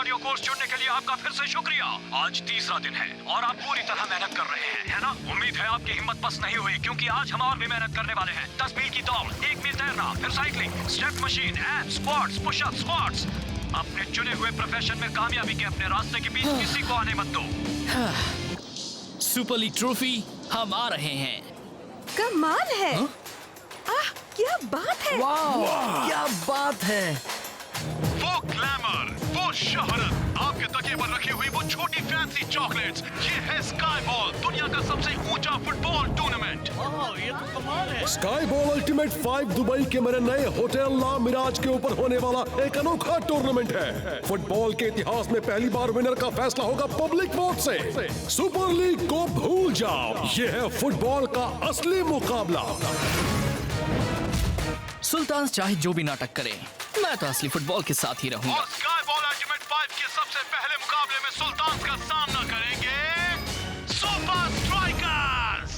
Cardio course चुनने के लिए आपका फिर से शुक्रिया। आज तीसरा दिन है और आप पूरी तरह मेहनत कर रहे हैं, है ना? उम्मीद है आपकी हिम्मत बस नहीं हुई, क्योंकि आज हम और भी मेहनत करने वाले हैं। 10 मील की दौड़, 1 मील तैरना, फिर cycling, step machine, abs, squats, push up, squats. अपने चुने हुए प्रोफेशन में कामयाबी के अपने रास्ते के बीच किसी को आने मत दो। सुपर लीग ट्रॉफी हम आ रहे हैं। कमाल है। आह, क्या बात है। वाह, क्या बात है। वो ग्लैमर, वो शोहरत, आपके तकिए पर रखी हुई वो छोटी फैंसी चॉकलेट्स, ये है स्काई बॉल, दुनिया का सबसे ऊंचा फुटबॉल टूर्नामेंट। ये तो कमाल है। स्काई बॉल अल्टीमेट 5 दुबई के मेरे नए होटल ला मिराज के ऊपर होने वाला एक अनोखा टूर्नामेंट है। फुटबॉल के इतिहास में पहली बार विनर का फैसला होगा पब्लिक वोट से। सुपर लीग को भूल जाओ, ये है फुटबॉल का असली मुकाबला। सुल्तान चाहे जो भी नाटक करे, मैं तो असली फुटबॉल के साथ ही रहूंगा। और स्काई बॉल अल्टीमेट 5 के सबसे पहले मुकाबले में सुल्तान का सामना करेंगे सुपर स्ट्राइकर्स।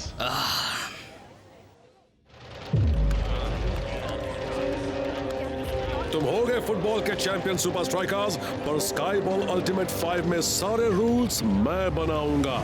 तुम हो गए फुटबॉल के चैंपियन सुपर स्ट्राइकर्स, पर स्काई बॉल अल्टीमेट 5 में सारे रूल्स मैं बनाऊंगा।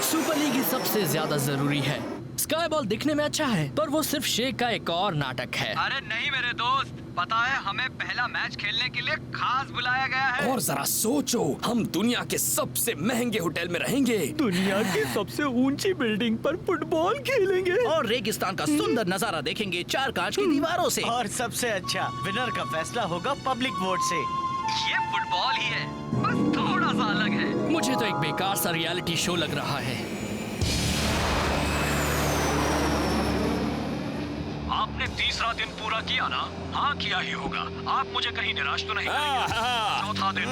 सुपर लीग ही सबसे ज्यादा जरूरी है। स्काई बॉल दिखने में अच्छा है, पर वो सिर्फ शेख का एक और नाटक है। अरे नहीं मेरे दोस्त, पता है हमें पहला मैच खेलने के लिए खास बुलाया गया है। और जरा सोचो, हम दुनिया के सबसे महंगे होटल में रहेंगे, दुनिया की सबसे ऊंची बिल्डिंग पर फुटबॉल खेलेंगे और रेगिस्तान का सुंदर नजारा देखेंगे 4 कांच की दीवारों से। और सबसे अच्छा, विनर का फैसला होगा पब्लिक वोट से। ये फुटबॉल ही है, बस थोड़ा सा अलग है। मुझे तो एक बेकार सा रियलिटी शो लग रहा है। आपने तीसरा दिन पूरा किया ना? हाँ, किया ही होगा। आप मुझे कहीं निराश तो नहीं करेंगे। चौथा दिन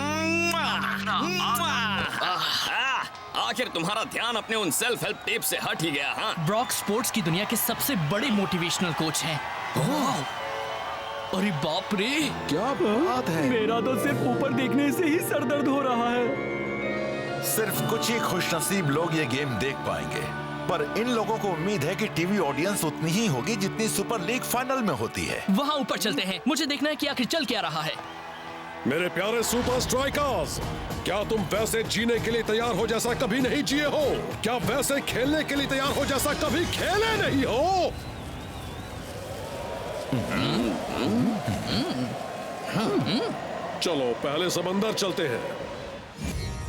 आखिर तुम्हारा ध्यान अपने उन सेल्फ हेल्प टिप्स से हट ही गया। हाँ, ब्रॉक स्पोर्ट्स की दुनिया के सबसे बड़े मोटिवेशनल कोच हैं। अरे बाप रे, क्या बात है। मेरा तो सिर्फ ऊपर देखने से ही सर दर्द हो रहा है। सिर्फ कुछ ही खुशनसीब लोग ये गेम देख पाएंगे, पर इन लोगों को उम्मीद है कि टीवी ऑडियंस उतनी ही होगी जितनी सुपर लीग फाइनल में होती है। वहाँ ऊपर चलते हैं, मुझे देखना है कि आखिर चल क्या रहा है। मेरे प्यारे सुपर स्ट्राइकर्स, क्या तुम वैसे जीने के लिए तैयार हो जैसा कभी नहीं जिए हो? क्या वैसे खेलने के लिए तैयार हो जैसा कभी खेले नहीं हो? चलो पहले समंदर चलते हैं।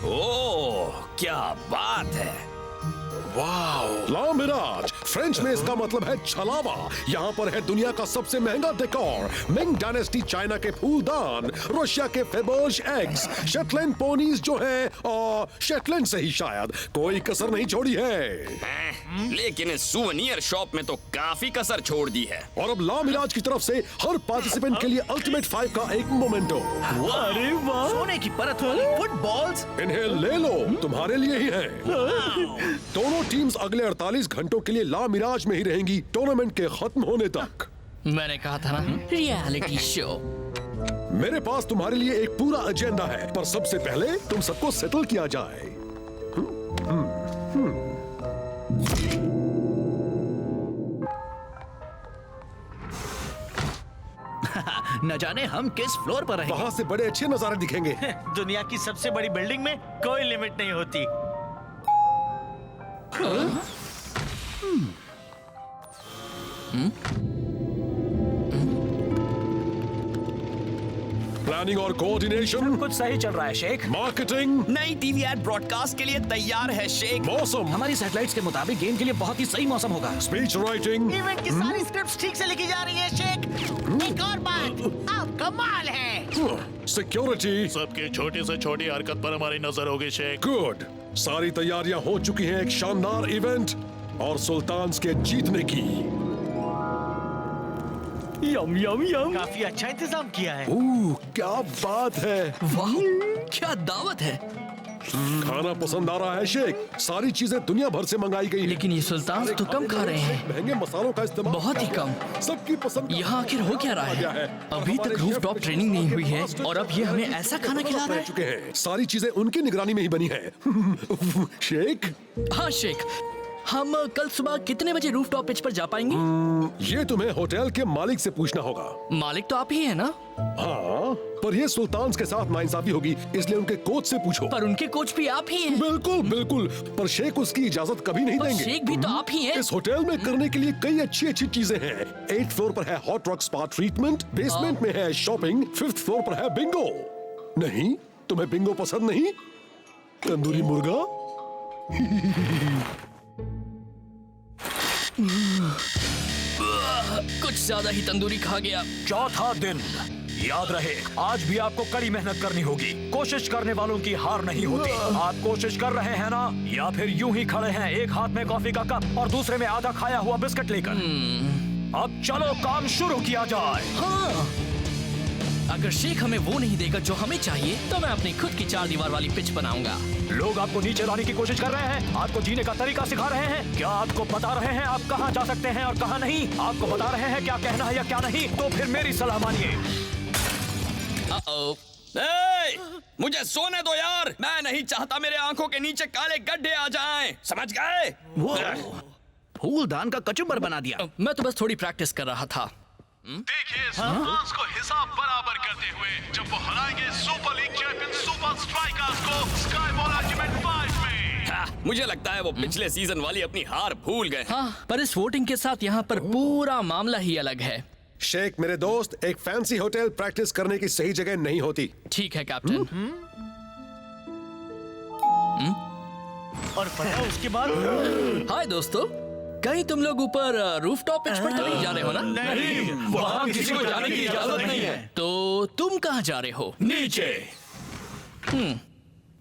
ओह क्या बात है। ला मिराज, फ्रेंच में इसका मतलब है छलावा। यहाँ पर है दुनिया का सबसे महंगा डेकोर, मिंग डायनेस्टी चाइना के फूलदान, रशिया के फेबर्ज एग्स, शेटलैंड पोनीज जो हैं शेटलैंड से ही शायद, कोई कसर नहीं छोड़ी है। लेकिन इस सुवेनियर शॉप में तो काफी कसर छोड़ दी है। और अब ला मिराज की तरफ से हर पार्टिसिपेंट के लिए अल्टीमेट 5 का एक मोमेंटो। अरे वाह, सोने की परत वाली फुटबॉल्स। इन्हें ले लो, तुम्हारे लिए ही है। दोनों टीम्स अगले 48 घंटों के लिए ला मिराज में ही रहेंगी, टूर्नामेंट के खत्म होने तक। मैंने कहा था ना, रियलिटी शो। मेरे पास तुम्हारे लिए एक पूरा एजेंडा है, पर सबसे पहले तुम सबको सेटल किया जाए। न जाने हम किस फ्लोर पर रहेंगे। वहाँ से बड़े अच्छे नजारे दिखेंगे। दुनिया की सबसे बड़ी बिल्डिंग में कोई लिमिट नहीं होती। प्लानिंग और कोऑर्डिनेशन कुछ सही चल रहा है शेख। मार्केटिंग, नई टीवी एड ब्रॉडकास्ट के लिए तैयार है शेख। मौसम, हमारी सैटेलाइट्स के मुताबिक गेम के लिए बहुत ही सही मौसम होगा। स्पीच राइटिंग, इवेंट की सारी स्क्रिप्ट्स ठीक से लिखी जा रही है शेख। एक और बात, आप कमाल है। सिक्योरिटी, सबकी छोटी से छोटी हरकत पर हमारी नजर होगी शेख। गुड। सारी तैयारियां हो चुकी हैं एक शानदार इवेंट और सुल्तान्स के जीतने की। यम यम यम, काफी अच्छा इंतजाम किया है। क्या बात है। वाह, क्या दावत है। खाना पसंद आ रहा है शेख? सारी चीजें दुनिया भर से मंगाई गई हैं। लेकिन ये सुल्तान तो कम खा रहे हैं, महंगे मसालों का इस्तेमाल बहुत ही कम। सबकी पसंद। यहाँ आखिर हो क्या रहा है? अभी तक रूफ टॉप ट्रेनिंग नहीं हुई है और अब ये हमें ऐसा खाना खिला रहा है। चुके हैं, सारी चीजें उनकी निगरानी में ही बनी है। शेख, हाँ शेख, हम कल सुबह कितने बजे रूफटॉप पिच पर जा पाएंगे? ये तुम्हें होटल के मालिक से पूछना होगा। मालिक तो आप ही है ना? हाँ, पर ये सुल्तान के साथ नाइंसाफी होगी, इसलिए उनके कोच से पूछो। पर उनके कोच भी आप ही हैं। बिल्कुल बिल्कुल, पर शेख उसकी इजाजत कभी नहीं पर देंगे। शेख भी तो आप ही हैं। इस होटल में करने के लिए कई अच्छी अच्छी चीजें हैं। 8th फ्लोर पर है hot rock spa treatment, basement में है शॉपिंग, 5th फ्लोर पर है बिंगो। नहीं, तुम्हें बिंगो पसंद नहीं? तंदूरी मुर्गा? कुछ ज्यादा ही तंदूरी खा गया। चौथा दिन, याद रहे आज भी आपको कड़ी मेहनत करनी होगी। कोशिश करने वालों की हार नहीं होती। आप कोशिश कर रहे हैं ना, या फिर यूं ही खड़े हैं एक हाथ में कॉफी का कप और दूसरे में आधा खाया हुआ बिस्किट लेकर? अब चलो काम शुरू किया जाए। हाँ, अगर शेख हमें वो नहीं देगा जो हमें चाहिए, तो मैं अपनी खुद की 4 दीवार वाली पिच बनाऊंगा। लोग आपको नीचे लाने की कोशिश कर रहे हैं, आपको जीने का तरीका सिखा रहे हैं। क्या आपको बता रहे हैं आप कहाँ जा सकते हैं और कहाँ नहीं? आपको बता रहे हैं क्या कहना है या क्या नहीं? तो फिर मेरी सलाह मानिए। मुझे सोने दो यार, मैं नहीं चाहता मेरे आंखों के नीचे काले गड्ढे आ जाएं, समझ गए? फूलदान का कचुम्बर बना दिया। मैं तो बस थोड़ी प्रैक्टिस कर रहा था। देखिए सुल्तान्स को हिसाब बराबर करते हुए जब वो हराएंगे super league champion super strikers को स्काई बॉल अल्टीमेट 5 में। मुझे लगता है वो पिछले सीजन वाली अपनी हार भूल गए। हाँ, पर इस वोटिंग के साथ यहाँ पर पूरा मामला ही अलग है। शेख मेरे दोस्त, एक फैंसी होटल प्रैक्टिस करने की सही जगह नहीं होती। ठीक है कैप्टन। और पता उसके बाद? हाय दोस्तों, कहीं तुम लोग ऊपर रूफटॉप पिच पर तो नहीं जा रहे हो ना? नहीं, वहाँ किसी को जाने की इजाजत नहीं है। तो तुम कहाँ जा रहे हो? नीचे।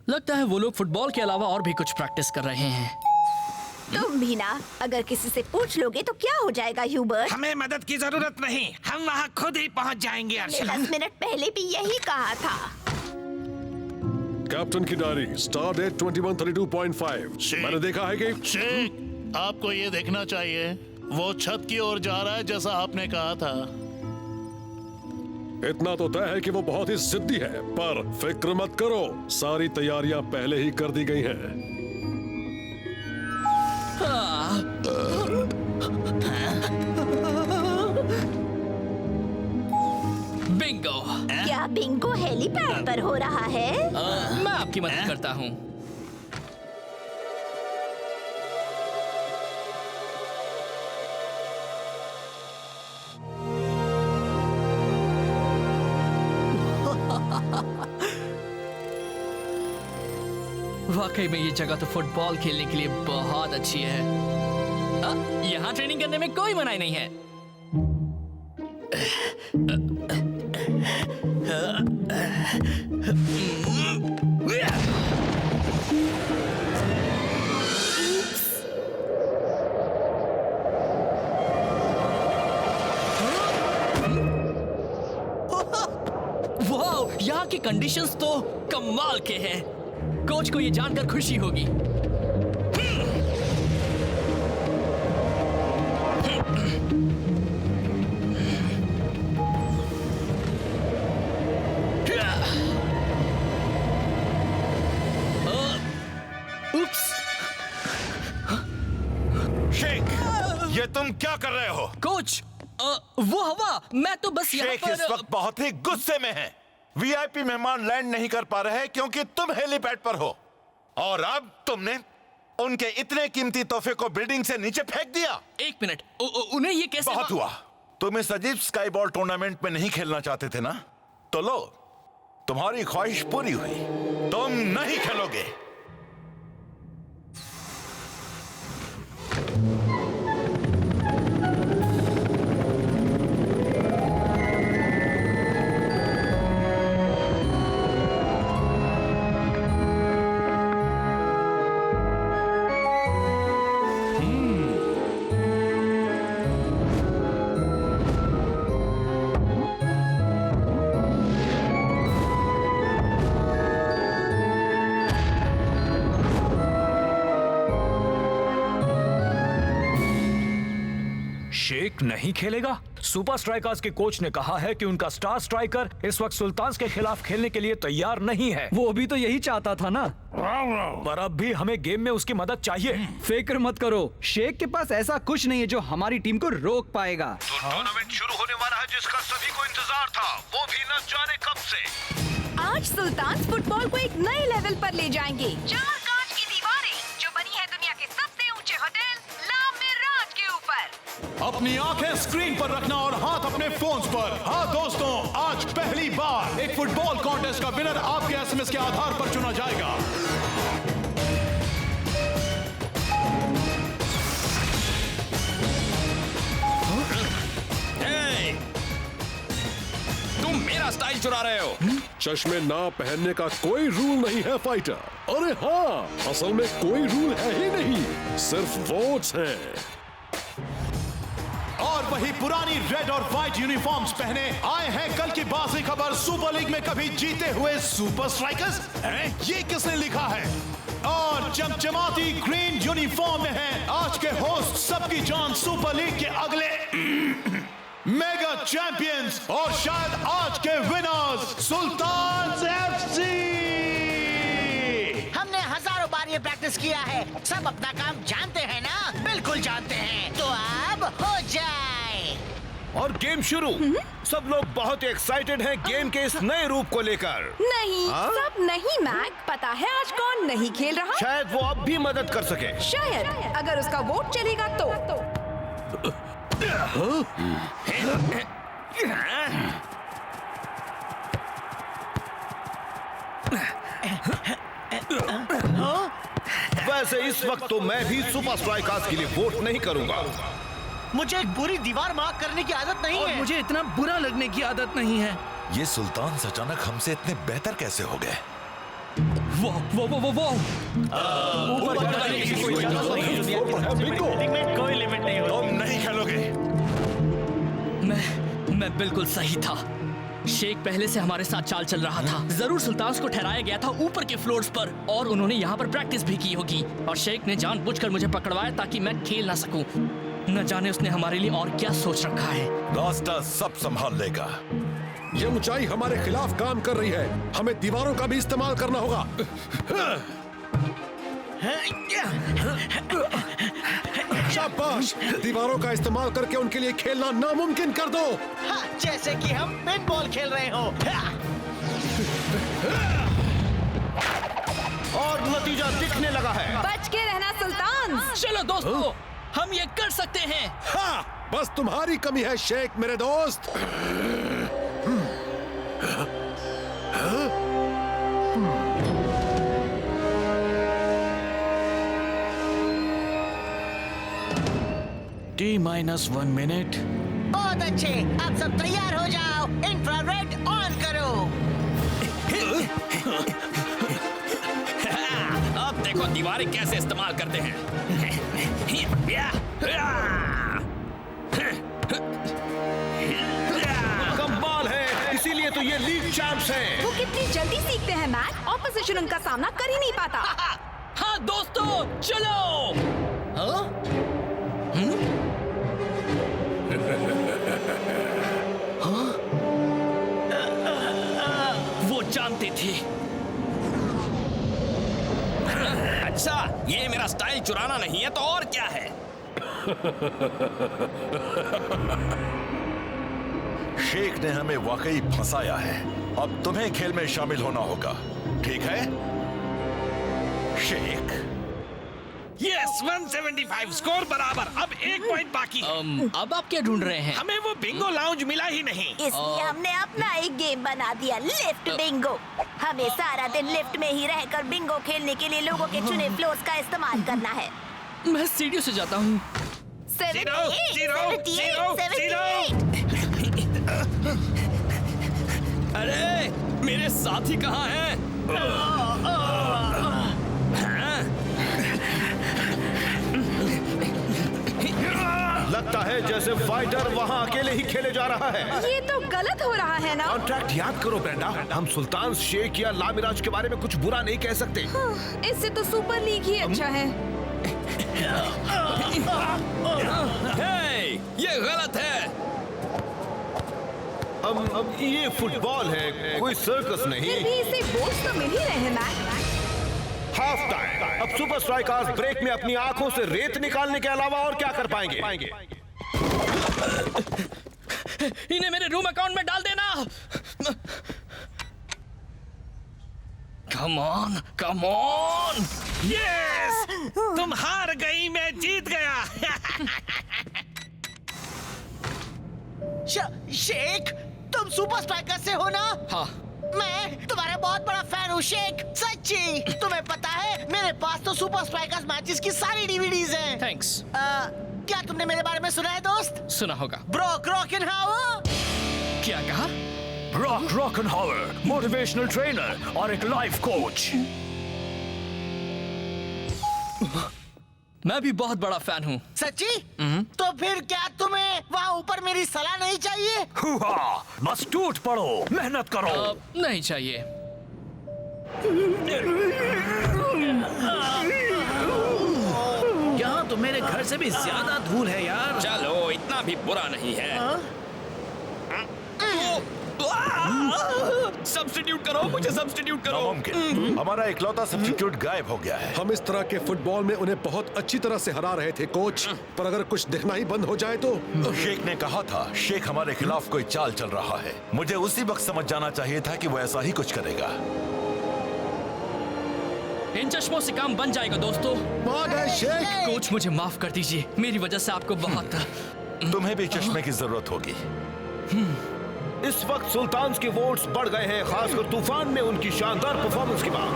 लगता है वो लोग फुटबॉल के अलावा और भी कुछ प्रैक्टिस कर रहे हैं। तुम भी ना, अगर किसी से पूछ लोगे तो क्या हो जाएगा ह्यूबर्ट? हमें मदद की जरूरत नहीं, हम वहाँ खुद ही पहुँच जाएंगे। 10 मिनट पहले भी यही कहा था। कैप्टन की डायरी, स्टार डेट 2132.5। मैंने देखा है कि शेख, आपको ये देखना चाहिए, वो छत की ओर जा रहा है जैसा आपने कहा था। इतना तो तय है कि वो बहुत ही जिद्दी है, पर फिक्र मत करो, सारी तैयारियां पहले ही कर दी गई हैं। बिंगो। क्या बिंगो हेलीपैड पर हो रहा है? मैं आपकी मदद करता हूँ। वाकई में ये जगह तो फुटबॉल खेलने के लिए बहुत अच्छी है। यहाँ ट्रेनिंग करने में कोई मनाही नहीं है। वाह, यहाँ की कंडीशंस तो कमाल के हैं। कोच को ये जानकर खुशी होगी। शेख, ये तुम क्या कर रहे हो? कोच, वो हवा, मैं तो बस यहाँ शेख इस वक्त बहुत ही गुस्से में है। वीआईपी मेहमान लैंड नहीं कर पा रहे क्योंकि तुम हेलीपैड पर हो, और अब तुमने उनके इतने कीमती तोहफे को बिल्डिंग से नीचे फेंक दिया। एक मिनट, उन्हें ये कैसे? बहुत हुआ। तुम इस अजीब स्काई बॉल टूर्नामेंट में नहीं खेलना चाहते थे ना, तो लो, तुम्हारी ख्वाहिश पूरी हुई, तुम नहीं खेलोगे। शेख नहीं खेलेगा सुपर स्ट्राइकर्स के कोच ने कहा है कि उनका स्टार स्ट्राइकर इस वक्त सुल्तान्स के खिलाफ खेलने के लिए तैयार नहीं है। वो भी तो यही चाहता था ना। पर अब भी हमें गेम में उसकी मदद चाहिए। फिक्र मत करो, शेख के पास ऐसा कुछ नहीं है जो हमारी टीम को रोक पाएगा। तो टूर्नामेंट शुरू होने वाला है जिसका सभी को इंतजार था, वो भी न जाने कब से। आज सुल्तान फुटबॉल को एक नए लेवल पर ले जाएंगे। 4 कांच की दीवारें जो बनी है दुनिया के सबसे ऊंचे होटल ला मिराज के ऊपर। अपनी आंखें स्क्रीन पर रखना और हाथ अपने फोन्स पर। हाँ दोस्तों, आज पहली बार एक फुटबॉल कॉन्टेस्ट का विनर आपके एसएमएस के आधार पर चुना जाएगा। तुम मेरा स्टाइल चुरा रहे हो। चश्मे ना पहनने का कोई रूल नहीं है फाइटर। अरे हाँ, असल में कोई रूल है ही नहीं, सिर्फ वोट्स हैं। और वही पुरानी रेड और व्हाइट यूनिफॉर्म्स पहने आए हैं कल की बाजी खबर सुपर लीग में कभी जीते हुए सुपर स्ट्राइकर्स। ये किसने लिखा है? और चमचमाती ग्रीन यूनिफॉर्म में है आज के होस्ट सबकी जान सुपर लीग के अगले मेगा चैंपियंस और शायद आज के विनर्स सुल्तान्स एफसी। हमने हजारों बार ये प्रैक्टिस किया है, सब अपना काम जानते हैं ना? बिल्कुल जानते हैं, तो अब हो जाए। और गेम शुरू। सब लोग बहुत एक्साइटेड हैं गेम के इस नए रूप को लेकर। नहीं, सब नहीं मैक। पता है आज कौन नहीं खेल रहा? शायद वो अब भी मदद कर सके। शायद, अगर उसका वोट चलेगा तो। वैसे इस वक्त तो मैं भी सुपर स्ट्राइकर्स के लिए वोट नहीं करूंगा। मुझे एक बुरी दीवार मार्क करने की आदत नहीं और है। मुझे इतना बुरा लगने की आदत नहीं है। ये सुल्तान अचानक हमसे इतने बेहतर कैसे हो गए? वो कोई लिमिट नहीं होती। तुम नहीं खेलोगे। मैं बिल्कुल सही था। शेख पहले से हमारे साथ चाल चल रहा था। जरूर सुल्तान को ठहराया गया था ऊपर के फ्लोर्स पर और उन्होंने यहाँ पर प्रैक्टिस भी की होगी। और शेख ने जानबूझकर मुझे पकड़वाया ताकि मैं खेल ना सकूं। न जाने उसने हमारे लिए और क्या सोच रखा है। रास्ता सब संभाल लेगा। ये ऊंचाई हमारे खिलाफ काम कर रही है, हमें दीवारों का भी इस्तेमाल करना होगा। शाबाश, दीवारों का इस्तेमाल करके उनके लिए खेलना नामुमकिन कर दो। हाँ, जैसे कि हम पेंटबॉल खेल रहे हो। और नतीजा दिखने लगा है। बच के रहना सुल्तान। चलो दोस्तों, हम ये कर सकते हैं। हाँ, बस तुम्हारी कमी है शेख मेरे दोस्त। T-1 minute. बहुत अच्छे, अब सब तैयार हो जाओ। इंफ्रारेड ऑन करो। अब देखो दीवारें कैसे इस्तेमाल करते हैं। कमाल है, इसीलिए तो ये लीग चैंप्स हैं। वो कितनी जल्दी सीखते हैं मैक, ऑपोजिशन उनका सामना कर ही नहीं पाता। हाँ दोस्तों, चलो। वो जानते थे। अच्छा, ये मेरा स्टाइल चुराना नहीं है तो और क्या है? शेख ने हमें वाकई फंसाया है। अब तुम्हें खेल में शामिल होना होगा, ठीक है शेख? यस, 175 स्कोर बराबर। अब 1 पॉइंट बाकी है। अब आप क्या ढूंढ रहे हैं? हमें वो बिंगो लाउंज मिला ही नहीं। इसलिए हमने अपना एक गेम बना दिया, लिफ्ट बिंगो। हमें सारा दिन लिफ्ट में ही रहकर बिंगो खेलने के लिए लोगों के चुने फ्लोर्स का इस्तेमाल करना है। मैं सीढ़ियों से जाता हूँ। 78, अरे मेरे साथी कहाँ हैं? लगता है जैसे फाइटर वहाँ अकेले ही खेले जा रहा है। ये तो गलत हो रहा है ना? कॉन्ट्रैक्ट याद करो ब्रेंडा, हम सुल्तान, शेख या लामिराज के बारे में कुछ बुरा नहीं कह सकते। इससे तो सुपर लीग ही अच्छा है। हे, ये गलत है। अब ये फुटबॉल है, कोई सर्कस नहीं। फिर भी इसे बोल्स तो मिल ही रहे हैं मैक। Half time. अब सुपर स्ट्राइकर्स ब्रेक में अपनी आंखों से रेत निकालने के अलावा और क्या कर पाएंगे? इन्हें मेरे रूम अकाउंट में डाल देना। Come on, come on. Yes, तुम हार गई, मैं जीत गया। शेख, तुम सुपर स्ट्राइकर से हो ना? हाँ। मैं तुम्हारा बहुत बड़ा फैन हूँ शेख, सच्ची। तुम्हें पता है मेरे पास तो सुपर स्ट्राइकर्स मैचेस की सारी डीवीडीज हैं। थैंक्स। क्या तुमने मेरे बारे में सुना है दोस्त? सुना होगा। ब्रॉक रॉकनहावर। क्या कहा? ब्रॉक रॉकनहावर, मोटिवेशनल ट्रेनर और एक लाइफ कोच। मैं भी बहुत बड़ा फैन हूँ। सच्ची? तो फिर क्या तुम्हें वहाँ ऊपर मेरी सलाह नहीं चाहिए? हुआ, बस टूट पड़ो, मेहनत करो। नहीं चाहिए। यहाँ तो मेरे घर से भी ज्यादा धूल है यार। चलो, इतना भी बुरा नहीं है। सब्स्टिट्यूट करो, मुझे सब्स्टिट्यूट करो। नामुमकिन, हमारा इकलौता सब्स्टिट्यूट गायब हो गया है। हम इस तरह के फुटबॉल में उन्हें बहुत अच्छी तरह से हरा रहे थे कोच, पर अगर कुछ दिखना ही बंद हो जाए तो। शेख ने कहा था शेख हमारे खिलाफ कोई चाल चल रहा है। मुझे उसी वक्त समझ जाना चाहिए था कि वो ऐसा ही कुछ करेगा। इन चश्मों से काम बन जाएगा दोस्तों। शेख, कोच मुझे माफ कर दीजिए, मेरी वजह से आपको बहुत। तुम्हें भी चश्मे की जरूरत होगी। इस वक्त सुल्तान के वोट्स बढ़ गए हैं, खासकर तूफान में उनकी शानदार परफॉर्मेंस के बाद।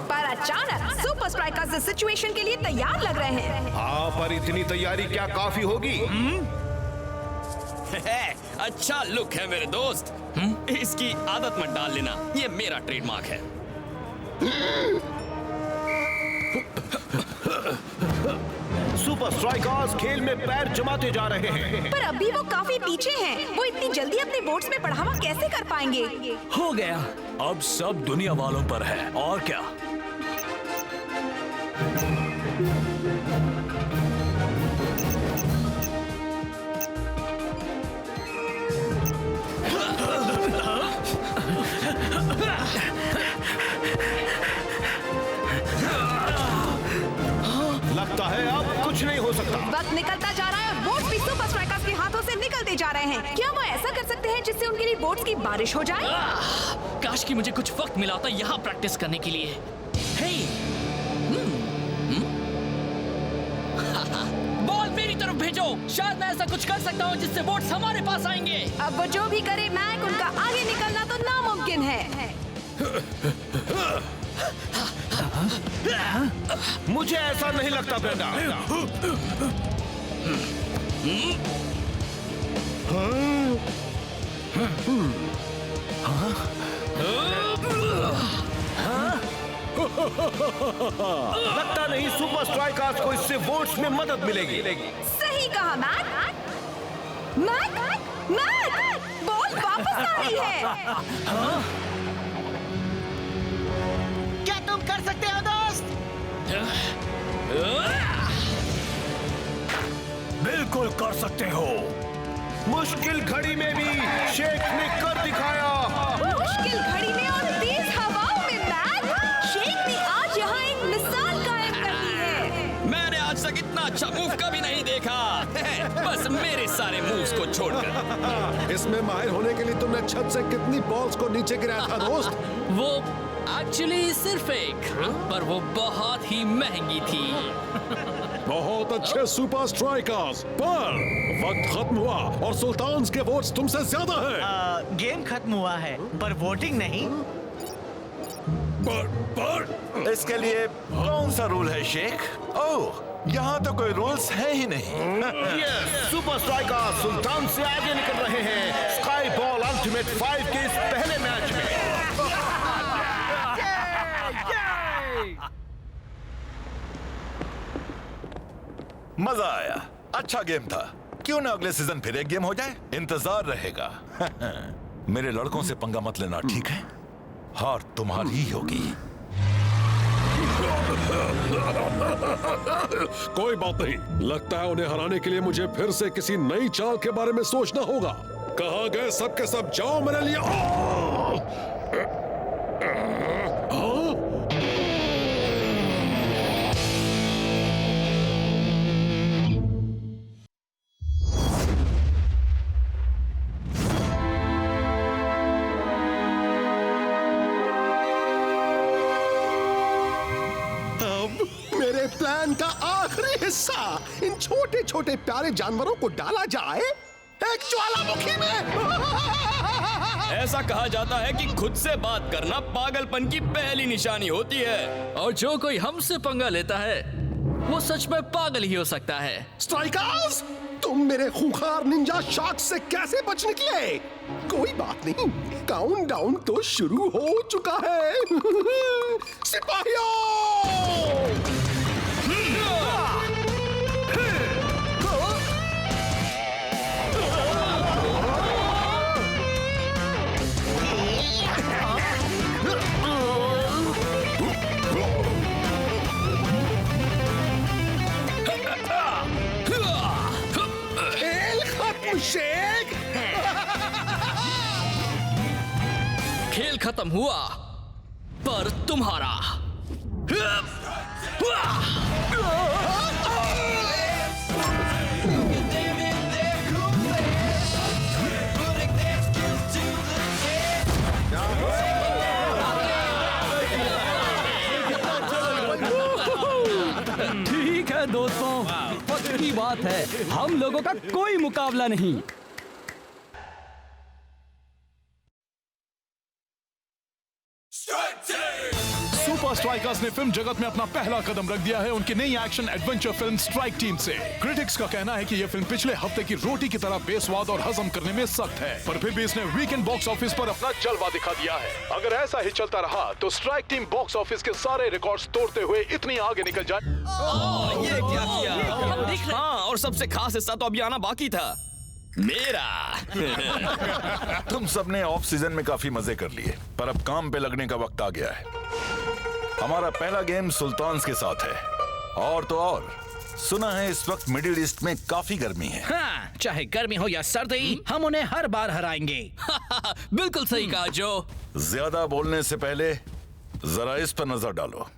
पर अचानक सुपर स्ट्राइकर्स इस सिचुएशन के लिए तैयार लग रहे हैं। हाँ, पर इतनी तैयारी क्या काफी होगी? अच्छा लुक है मेरे दोस्त। इसकी आदत मत डाल लेना, ये मेरा ट्रेडमार्क है। सुपर स्ट्राइकर्स खेल में पैर जमाते जा रहे हैं। पर अभी वो काफी पीछे हैं। वो इतनी जल्दी अपने वोट्स में बढ़ावा कैसे कर पाएंगे? हो गया, अब सब दुनिया वालों पर है, और क्या। लगता है अब कुछ नहीं हो सकता। वक्त निकलता जा रहा है और वोट्स भी सुपर स्ट्राइकर्स के हाथों से निकलते जा रहे हैं। क्या वो ऐसा कर सकते हैं जिससे उनके लिए वोट्स की बारिश हो जाए? काश कि मुझे कुछ वक्त मिला होता यहाँ प्रैक्टिस करने के लिए। हे, बॉल मेरी तरफ भेजो। शायद मैं ऐसा कुछ कर सकता हूँ जिससे वोट्स हमारे पास आएंगे। अब वो जो भी करे मैक, उनका आगे निकलना तो नामुमकिन है। मुझे ऐसा नहीं लगता ब्रेंडा। लगता नहीं सुपर स्ट्राइकर्स को इससे वोट्स में मदद मिलेगी। सही कहा मैक। मैक, मैक, बॉल वापस आ रही है। क्या तुम कर सकते हो दोस्त? बिल्कुल कर सकते हो। मुश्किल घड़ी में भी शेख ने कर दिखाया। मुश्किल घड़ी में और तेज हवाओं में मैक, शेख ने आज यहाँ एक मिसाल कायम कर दी है। मैंने आज तक इतना अच्छा मूव कभी नहीं देखा। बस मेरे सारे मूव्स को छोड़कर। इसमें माहिर होने के लिए तुमने छत से कितनी बॉल्स को नीचे गिराया था दोस्त? वो एक्चुअली सिर्फ एक, पर वो बहुत ही महंगी थी। बहुत अच्छे सुपर स्ट्राइकर्स, पर वक्त खत्म हुआ और सुल्तान के वोट्स तुमसे ज्यादा हैं। गेम खत्म हुआ है, पर वोटिंग नहीं। पर इसके लिए कौन सा रूल है शेख? ओह, यहाँ तो कोई रूल्स है ही नहीं। यस, सुपर स्ट्राइकर्स सुल्तान से आगे निकल रहे हैं स्काई बॉल अल्टीमेट 5 के इस पहले मैच में। मजा आया, अच्छा गेम था। क्यों ना अगले सीजन फिर एक गेम हो जाए? इंतजार रहेगा। मेरे लड़कों से पंगा मत लेना, ठीक है? हार तुम्हारी ही होगी। कोई बात नहीं, लगता है उन्हें हराने के लिए मुझे फिर से किसी नई चाल के बारे में सोचना होगा। कहाँ गए सबके सब? जाओ मेरे लिए। मेरे प्लान का आखिरी हिस्सा, इन छोटे छोटे प्यारे जानवरों को डाला जाए एक ज्वालामुखी में। ऐसा कहा जाता है कि खुद से बात करना पागलपन की पहली निशानी होती है। और जो कोई हमसे पंगा लेता है वो सच में पागल ही हो सकता है। स्ट्राइकर्स, तुम मेरे खूंखार निंजा शार्क से कैसे बच निकले? कोई बात नहीं, काउंटडाउन तो शुरू हो चुका है। सिपाहियों! शेक! खेल खत्म हुआ पर तुम्हारा। ठीक है दोस्तों, पक्की बात है, हम लोगों का कोई मुकाबला नहीं। सुपर स्ट्राइकर्स ने फिल्म जगत में अपना पहला कदम रख दिया है उनकी नई action adventure film strike team से। क्रिटिक्स का कहना है कि यह फिल्म पिछले हफ्ते की रोटी की तरह बेस्वाद और हजम करने में सख्त है, पर फिर भी इसने वीकेंड बॉक्स ऑफिस पर अपना जलवा दिखा दिया है। अगर ऐसा ही चलता रहा तो स्ट्राइक टीम बॉक्स ऑफिस के सारे रिकॉर्ड्स तोड़ते हुए इतनी आगे निकल जाए। ये क्या किया? हाँ, और सबसे खास हिस्सा तो अभी आना बाकी था, मेरा। तुम सबने ऑफ सीजन में काफी मजे कर लिए, पर अब काम पे लगने का वक्त आ गया है। हमारा पहला गेम सुल्तान्स के साथ है। और तो और सुना है इस वक्त मिडिल ईस्ट में काफी गर्मी है। हाँ, चाहे गर्मी हो या सर्दी, हम उन्हें हर बार हराएंगे। बिल्कुल सही कहा जो। ज्यादा बोलने से पहले जरा इस पर नजर डालो।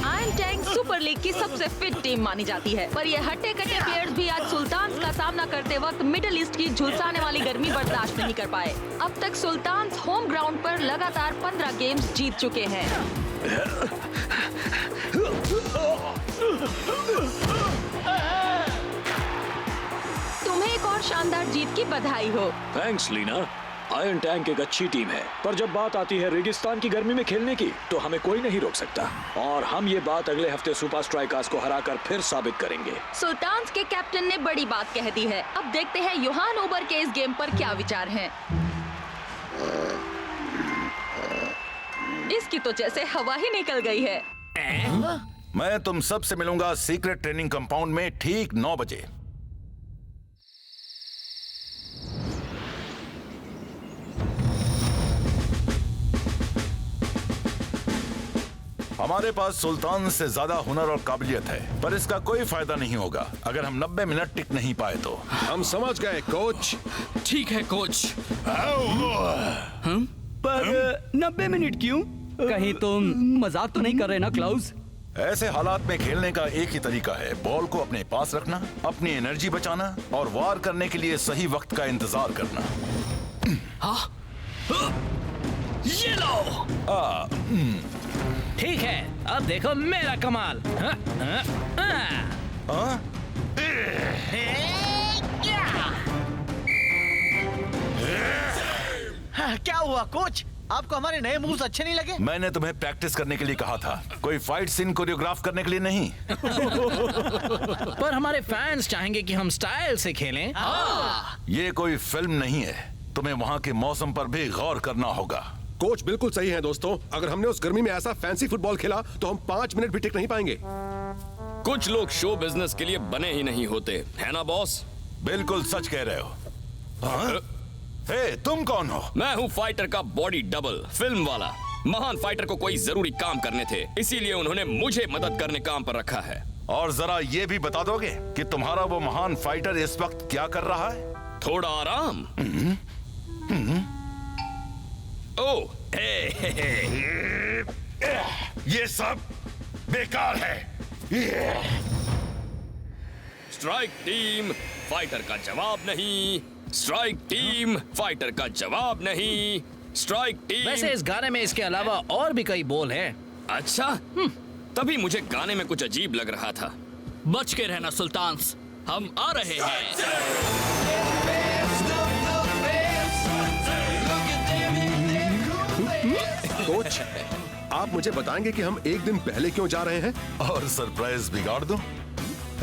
आयरन टैंक सुपर लीग की सबसे फिट टीम मानी जाती है, पर ये हट्टे कट्टे प्लेयर्स भी आज सुल्तान्स का सामना करते वक्त मिडिल ईस्ट की झुलसाने वाली गर्मी बर्दाश्त नहीं कर पाए। अब तक सुल्तान्स होम ग्राउंड पर लगातार 15 गेम्स जीत चुके हैं। तुम्हें एक और शानदार जीत की बधाई हो। थैंक्स लीना। आयरन टैंक एक अच्छी टीम है, पर जब बात आती है रेगिस्तान की गर्मी में खेलने की तो हमें कोई नहीं रोक सकता, और हम ये बात अगले हफ्ते सुपर स्ट्राइकर्स को हराकर फिर साबित करेंगे। सुल्तान्स के कैप्टन ने बड़ी बात कह दी है। अब देखते हैं योहान ओबर के इस गेम पर क्या विचार हैं। इसकी तो जैसे हवा ही निकल गई है। मैं तुम सब से मिलूंगा सीक्रेट ट्रेनिंग कंपाउंड में ठीक 9 बजे। हमारे पास सुल्तान से ज्यादा हुनर और काबिलियत है, पर इसका कोई फायदा नहीं होगा अगर हम 90 मिनट टिक नहीं पाए तो। हम समझ गए कोच। ठीक है कोच। पर 90 मिनट क्यों? कहीं तुम मजाक तो नहीं कर रहे ना क्लाउस? ऐसे हालात में खेलने का एक ही तरीका है, बॉल को अपने पास रखना, अपनी एनर्जी बचाना और वार करने के लिए सही वक्त का इंतजार करना। हाँ? ये लो। ठीक है, अब देखो मेरा कमाल। क्या हुआ कोच? आपको हमारे नए मूव्स अच्छे नहीं लगे? मैंने तुम्हें प्रैक्टिस करने के लिए कहा था, कोई फाइट सीन कोरियोग्राफ करने के लिए नहीं। पर हमारे फैंस चाहेंगे कि हम स्टाइल से खेलें। ये कोई फिल्म नहीं है, तुम्हें वहाँ के मौसम पर भी गौर करना होगा। कोच बिल्कुल सही है दोस्तों, अगर हमने उस गर्मी में ऐसा फैंसी फुटबॉल खेला तो हम 5 मिनट भी टिक नहीं पाएंगे। कुछ लोग शो बिजनेस के लिए बने ही नहीं होते, है ना बॉस? बिल्कुल सच कह रहे हो। हे, तुम कौन हो? मैं हूँ फाइटर का बॉडी डबल, फिल्म वाला। महान फाइटर को कोई जरूरी काम करने थे, इसीलिए उन्होंने मुझे मदद करने काम पर रखा है। और जरा ये भी बता दोगे कि तुम्हारा वो महान फाइटर इस वक्त क्या कर रहा है? थोड़ा आराम। ओह, ये सब बेकार है। स्ट्राइक टीम, फाइटर का जवाब नहीं। स्ट्राइक टीम, फाइटर का जवाब नहीं। Strike team. वैसे इस गाने में इसके अलावा और भी कई बोल हैं। अच्छा, तभी मुझे गाने में कुछ अजीब लग रहा था। बच के रहना सुल्तान्स, हम आ रहे हैं। कोच, आप मुझे बताएंगे कि हम एक दिन पहले क्यों जा रहे हैं? और सरप्राइज बिगाड़ दूं?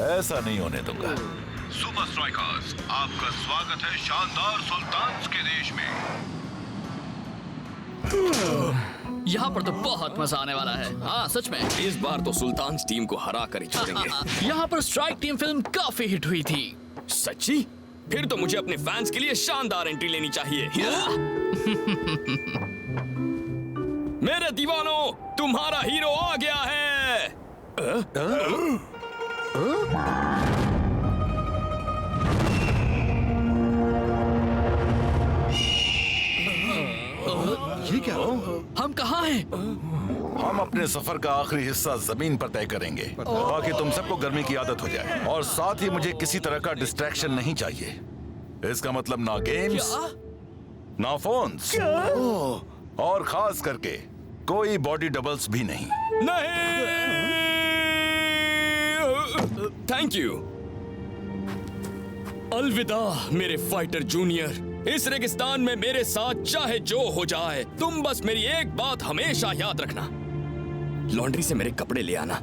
ऐसा नहीं होने दूंगा। सुपर स्ट्राइकर्स, आपका स्वागत है शानदार सुल्तान्स के देश में। यहाँ पर तो बहुत मजा आने वाला है। हाँ सच में, इस बार तो सुल्तान्स टीम को हरा कर ही छोड़ेंगे। यहाँ पर स्ट्राइक टीम फिल्म काफी हिट हुई थी। सच्ची? फिर तो मुझे अपने फैंस के लिए शानदार एंट्री लेनी चाहिए। मेरे दीवानों, तुम्हारा हीरो आ गया है। ये क्या? हम कहाँ हैं? हम अपने सफर का आखिरी हिस्सा जमीन पर तय करेंगे ताकि तुम सबको गर्मी की आदत हो जाए, और साथ ही मुझे किसी तरह का डिस्ट्रैक्शन नहीं चाहिए। इसका मतलब ना गेम्स, ना फोन्स, और खास करके कोई बॉडी डबल्स भी नहीं। नहीं, थैंक यू। अलविदा मेरे फाइटर जूनियर। इस रेगिस्तान में मेरे साथ चाहे जो हो जाए, तुम बस मेरी एक बात हमेशा याद रखना, लॉन्ड्री से मेरे कपड़े ले आना।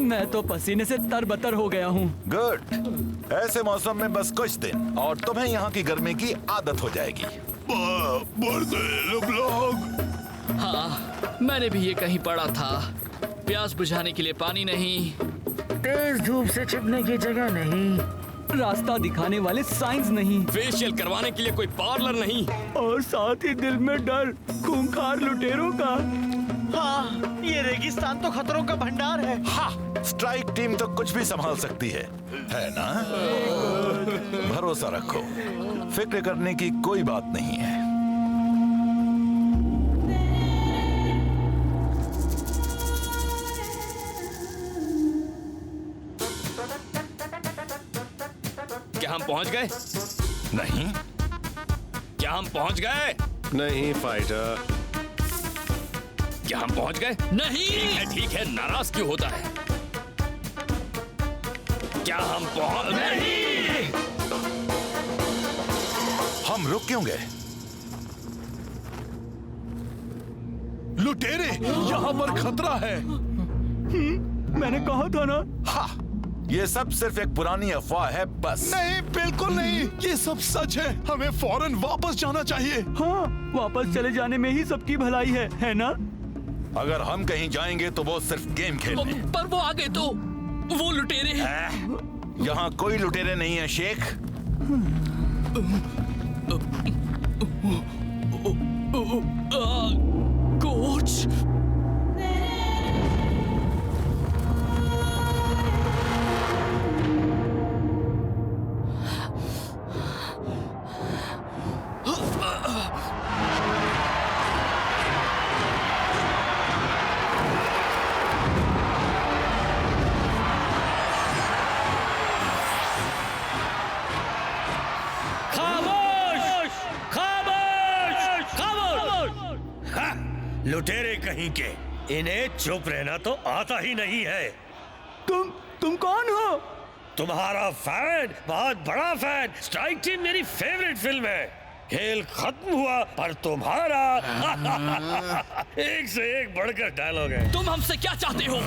मैं तो पसीने से तरबतर हो गया हूँ। गुड। ऐसे मौसम में बस कुछ दिन और तुम्हें यहाँ की गर्मी की आदत हो जाएगी। हाँ, मैंने भी ये कहीं पढ़ा था। प्यास बुझाने के लिए पानी नहीं, तेज धूप से छिपने की जगह नहीं, रास्ता दिखाने वाले साइंस नहीं, फेशियल करवाने के लिए कोई पार्लर नहीं, और साथ ही दिल में डर खूंखार लुटेरों का। हाँ, ये रेगिस्तान तो खतरों का भंडार है। हाँ, स्ट्राइक टीम तो कुछ भी संभाल सकती है ना? भरोसा रखो, फिक्र करने की कोई बात नहीं है। क्या हम पहुंच गए? नहीं। क्या हम पहुंच गए? नहीं फाइटर। क्या हम पहुंच गए? नहीं। ठीक है, नाराज क्यों होता है? क्या हम पहुंच? नहीं। हम रुक क्यों गए? लुटेरे, यहाँ पर खतरा है। मैंने कहा था ना। हाँ, ये सब सिर्फ एक पुरानी अफवाह है बस। नहीं, बिल्कुल नहीं, ये सब सच है। हमें फौरन वापस जाना चाहिए। हाँ, वापस चले जाने में ही सबकी भलाई है ना? अगर हम कहीं जाएंगे तो वो सिर्फ गेम खेलने। पर वो आ गए तो वो लुटेरे हैं। यहाँ कोई लुटेरे नहीं है शेख। कोच, लुटेरे कहीं के, इन्हें चुप रहना तो आता ही नहीं है। तुम कौन हो? तुम्हारा फैन, बहुत बड़ा फैन। स्ट्राइक टीम मेरी फेवरेट फिल्म है। खेल खत्म हुआ पर तुम्हारा एक से एक बढ़कर डायलॉग है। तुम हमसे क्या चाहते हो?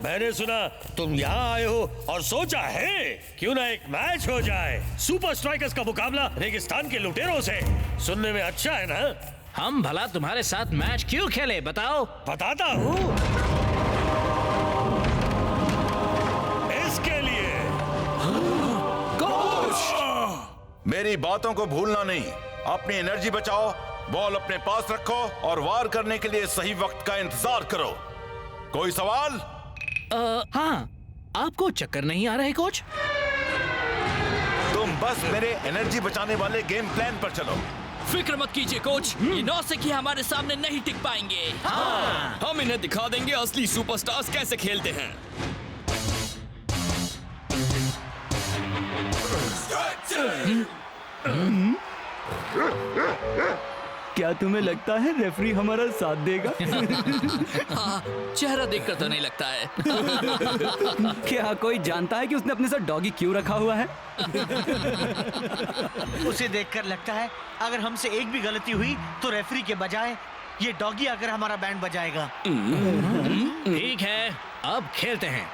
मैंने सुना तुम यहाँ आए हो और सोचा है क्यों ना एक मैच हो जाए, सुपर स्ट्राइकर्स का मुकाबला रेगिस्तान के लुटेरों से। सुनने में अच्छा है ना? हम भला तुम्हारे साथ मैच क्यों खेले, बताओ? बताता हूँ। इसके लिए मेरी बातों को भूलना नहीं, अपनी एनर्जी बचाओ बॉल अपने पास रखो और वार करने के लिए सही वक्त का इंतजार करो। कोई सवाल? हाँ, आपको चक्कर नहीं आ रहे कोच? तुम बस मेरे एनर्जी बचाने वाले गेम प्लान पर चलो। फिक्र मत कीजिए कोच, ये नौसिखिए हमारे सामने नहीं टिक पाएंगे। हाँ। हम इन्हें दिखा देंगे असली सुपरस्टार्स कैसे खेलते हैं। क्या तुम्हें लगता है रेफरी हमारा साथ देगा? हाँ, चेहरा देखकर तो नहीं लगता है। क्या कोई जानता है कि उसने अपने साथ डॉगी क्यों रखा हुआ है? उसे देखकर लगता है अगर हमसे एक भी गलती हुई तो रेफरी के बजाय ये डॉगी आकर हमारा बैंड बजाएगा। ठीक है, अब खेलते हैं।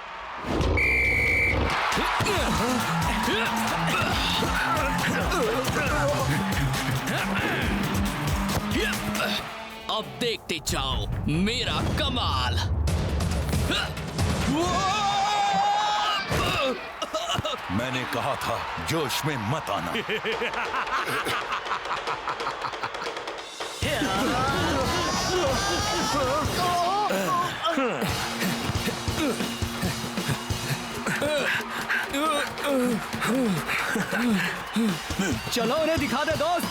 अब देखते जाओ मेरा कमाल। मैंने कहा था जोश में मत आना। चलो उन्हें दिखा दे दोस्त।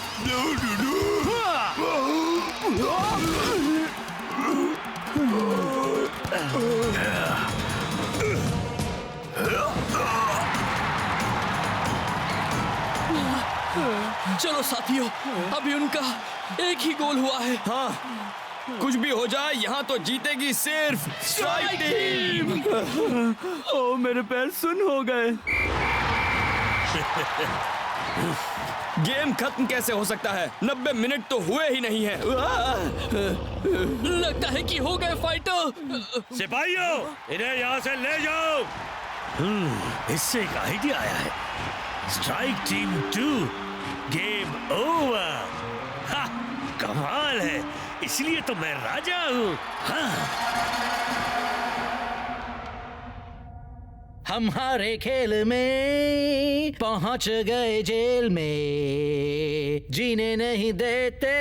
चलो साथियों, अभी उनका एक ही गोल हुआ है। हाँ, कुछ भी हो जाए यहाँ तो जीतेगी सिर्फ स्ट्राइक टीम। ओ मेरे पैर सुन हो गए। गेम खत्म कैसे हो सकता है? 90 मिनट तो हुए ही नहीं है। लगता है कि हो गए फाइटर। सिपाहियों, इन्हें यहाँ से ले जाओ। इससे एक आइडिया आया है। Strike team 2, game over. कमाल है, इसलिए तो मैं राजा हूँ। हमारे खेल में पहुंच गए जेल में, जीने नहीं देते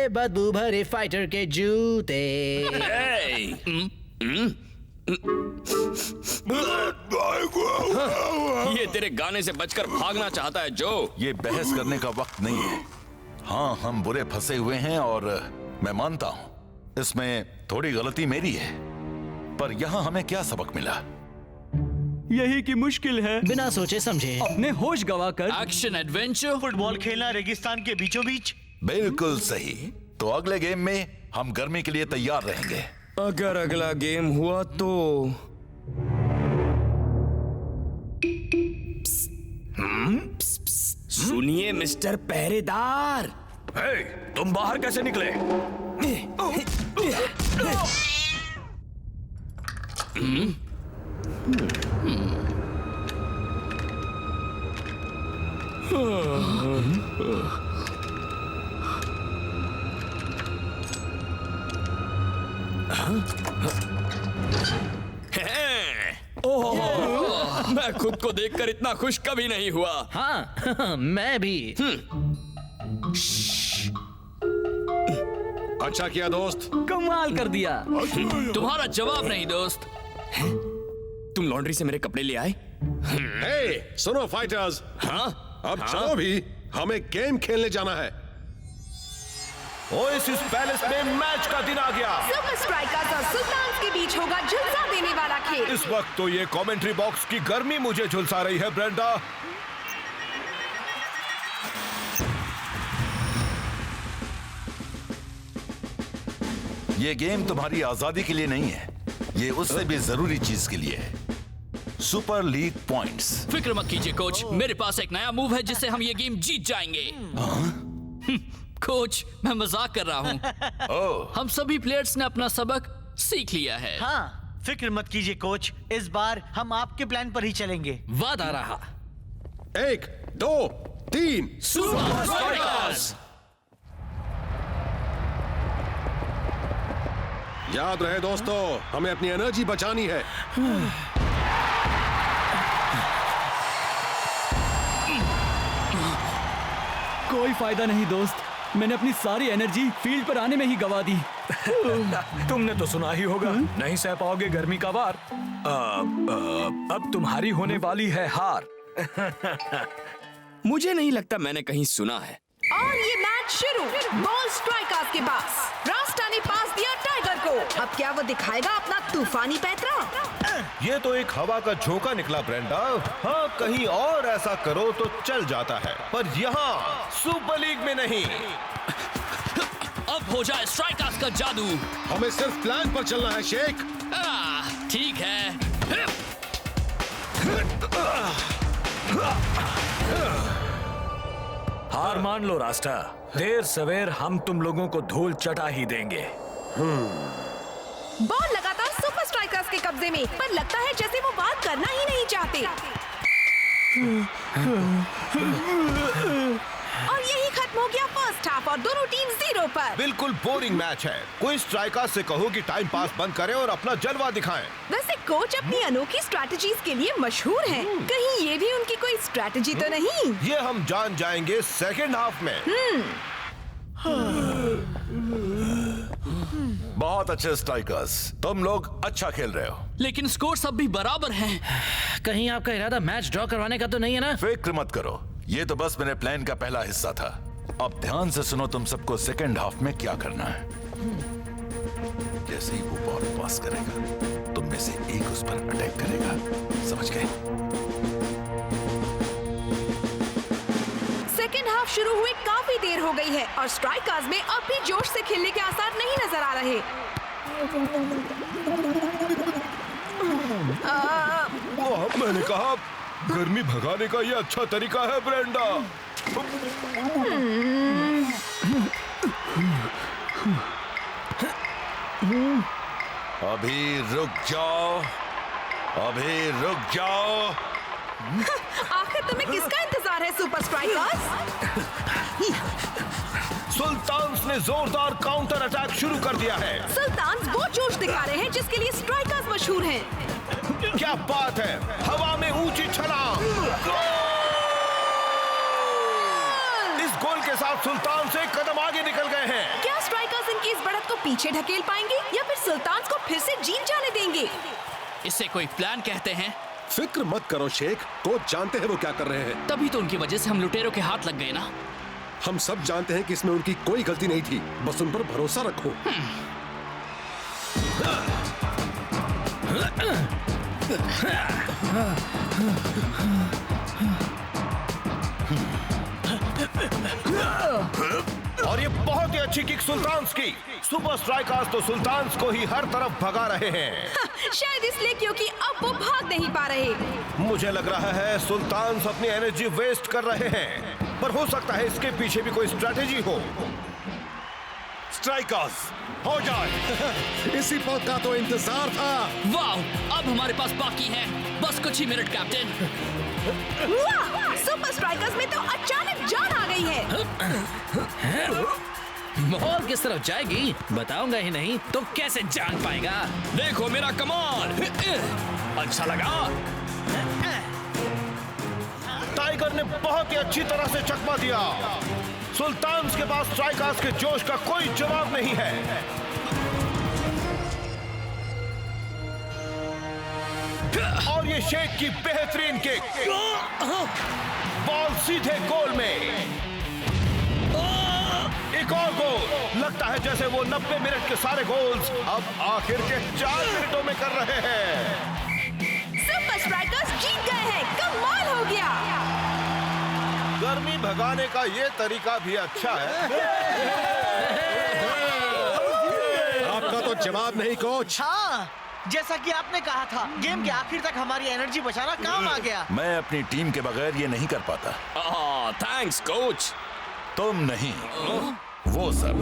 बदबू भरे फाइटर के जूते। ये तेरे गाने से बचकर भागना चाहता है जो। ये बहस करने का वक्त नहीं है। हाँ, हम बुरे फंसे हुए हैं और मैं मानता हूँ इसमें थोड़ी गलती मेरी है, पर यहाँ हमें क्या सबक मिला? यही की मुश्किल है, बिना सोचे समझे अपने होश गवाकर एक्शन एडवेंचर, फुटबॉल खेलना रेगिस्तान के बीचों बीच। बिल्कुल सही। तो अगले गेम में हम गर्मी के लिए तैयार रहेंगे। अगर अगला गेम हुआ तो सुनिए मिस्टर पहरेदार। तुम बाहर कैसे निकले? मैं खुद को देखकर इतना खुश कभी नहीं हुआ। हाँ, मैं भी। अच्छा किया दोस्त, कमाल कर दिया। तुम्हारा जवाब नहीं दोस्त। तुम लॉन्ड्री से मेरे कपड़े ले आए? हे, सुनो फाइटर्स। हाँ, अब चलो भी, हमें गेम खेलने जाना है। ओएसिस पैलेस में मैच का दिन आ गया। सुपर स्ट्राइकर्स और सुल्तान्स के बीच होगा झुलसा देने वाला खेल। इस वक्त तो ये कमेंट्री बॉक्स की गर्मी मुझे झुलसा रही है ब्रेंडा। ये गेम तुम्हारी आजादी के लिए नहीं है, ये उससे भी जरूरी चीज के लिए है, सुपर लीग पॉइंट्स। फिक्र मत कीजिए कोच, मेरे पास एक नया मूव है जिससे हम ये गेम जीत जाएंगे। कोच, मैं मजाक कर रहा हूँ। हम सभी प्लेयर्स ने अपना सबक सीख लिया है। हाँ, फिक्र मत कीजिए कोच, इस बार हम आपके प्लान पर ही चलेंगे। वादा रहा। 1, 2, 3 सुपर स्ट्राइकर्स। याद रहे दोस्तों, हमें अपनी एनर्जी बचानी है। कोई फायदा नहीं दोस्त, मैंने अपनी सारी एनर्जी फील्ड पर आने में ही गवा दी। तुमने तो सुना ही होगा, नहीं सह पाओगे गर्मी का वार। अब तुम्हारी होने वाली है हार। मुझे नहीं लगता मैंने कहीं सुना है। और ये मैच शुरू बॉल स्ट्राइकर्स के पास। रास्ता ने पास दिया टाइगर को। अब क्या वो दिखाएगा अपना तूफानी पैतरा? ये तो एक हवा का झोंका निकला ब्रेंडा। हाँ, कहीं और ऐसा करो तो चल जाता है, पर यहाँ सुपर लीग में नहीं। अब हो जाए स्ट्राइकर्स का जादू। हमें सिर्फ प्लान पर चलना है शेख। ठीक है। हार मान लो रास्ता, देर सवेर हम तुम लोगों को धूल चटा ही देंगे। बॉल लगातार सुपर स्ट्राइकर्स के कब्जे में, पर लगता है जैसे वो बात करना ही नहीं चाहते। और यही खत्म हो गया फर्स्ट हाफ और दोनों टीम 0 पर। बिल्कुल बोरिंग मैच है। कोई स्ट्राइकर से कहो कि टाइम पास बंद करें और अपना जलवा दिखाएं। वैसे कोच अपनी अनोखी स्ट्रैटेजीज के लिए मशहूर हैं। कहीं ये भी उनकी कोई स्ट्रैटेजी तो नहीं? ये हम जान जाएंगे सेकेंड हाफ में। बहुत अच्छे स्ट्राइकर्स, तुम लोग अच्छा खेल रहे हो। लेकिन स्कोर सब भी बराबर हैं। कहीं आपका इरादा मैच ड्रॉ करवाने का तो नहीं है ना? फिक्र मत करो, ये तो बस मेरे प्लान का पहला हिस्सा था। अब ध्यान से सुनो तुम सबको सेकेंड हाफ में क्या करना है। जैसे ही वो बॉल पास करेगा, तुम में से एक उस पर अटैक करेगा, समझ गए? सेकेंड हाफ शुरू हुए काफी देर हो गई है और स्ट्राइकर्स में अब भी जोश से खेलने के आसार नहीं नजर आ रहे। मैंने कहा गर्मी भगाने का ये अच्छा तरीका है ब्रेंडा। अभी रुक जाओ, अभी रुक जाओ। आखिर तुम्हें किसका इंतजार है सुपर स्ट्राइकर्स? सुल्तान्स ने जोरदार काउंटर अटैक शुरू कर दिया है। सुल्तान्स वो जोश दिखा रहे हैं जिसके लिए स्ट्राइकर्स मशहूर हैं। क्या बात है, हवा में ऊंची छलांग। इस गोल के साथ सुल्तान से एक कदम आगे निकल गए हैं। क्या स्ट्राइकर्स इनकी इस बढ़त को पीछे ढकेल पाएंगे या फिर सुल्तान्स को फिर से जीत जाने देंगे? इसे कोई प्लान कहते हैं। फिक्र मत करो शेख, कोच जानते हैं वो क्या कर रहे हैं। तभी तो उनकी वजह से हम लुटेरों के हाथ लग गए ना। हम सब जानते हैं कि इसमें उनकी कोई गलती नहीं थी, बस उन पर भरोसा रखो। और ये बहुत ही अच्छी किक सुल्तान्स की। सुपर स्ट्राइकर्स तो सुल्तान्स को ही हर तरफ भगा रहे हैं। शायद इसलिए क्योंकि अब वो भाग नहीं पा रहे। मुझे लग रहा है सुल्तान्स अपनी एनर्जी वेस्ट कर रहे हैं, पर हो सकता है इसके पीछे भी कोई स्ट्रैटेजी हो। स्ट्राइकर्स हो जाए। इसी पल का तो इंतजार था। वाह, अब हमारे पास बाकी है बस कुछ ही मिनट कैप्टन। सुपर स्ट्राइकर्स में तो अचानक जान आ गई है। बॉल किस तरफ जाएगी बताऊंगा ही नहीं तो कैसे जान पाएगा? देखो मेरा कमाल। अच्छा लगा? टाइगर ने बहुत ही अच्छी तरह से चकमा दिया। सुल्तान्स के पास स्ट्राइकर्स के जोश का कोई जवाब नहीं है। और ये शेख की बेहतरीन किक, बॉल सीधे गोल में। एक और गोल। लगता है जैसे वो 90 मिनट के सारे गोल्स अब आखिर के 4 मिनटों में कर रहे हैं। सुपर स्ट्राइकर्स जीत गए हैं। कमाल हो गया। गर्मी भगाने का ये तरीका भी अच्छा है। आपका तो जवाब नहीं कोच। हाँ, जैसा कि आपने कहा था, गेम के आखिर तक हमारी एनर्जी बचाना काम आ गया। मैं अपनी टीम के बगैर ये नहीं कर पाता। Thanks coach. तुम नहीं, वो सब।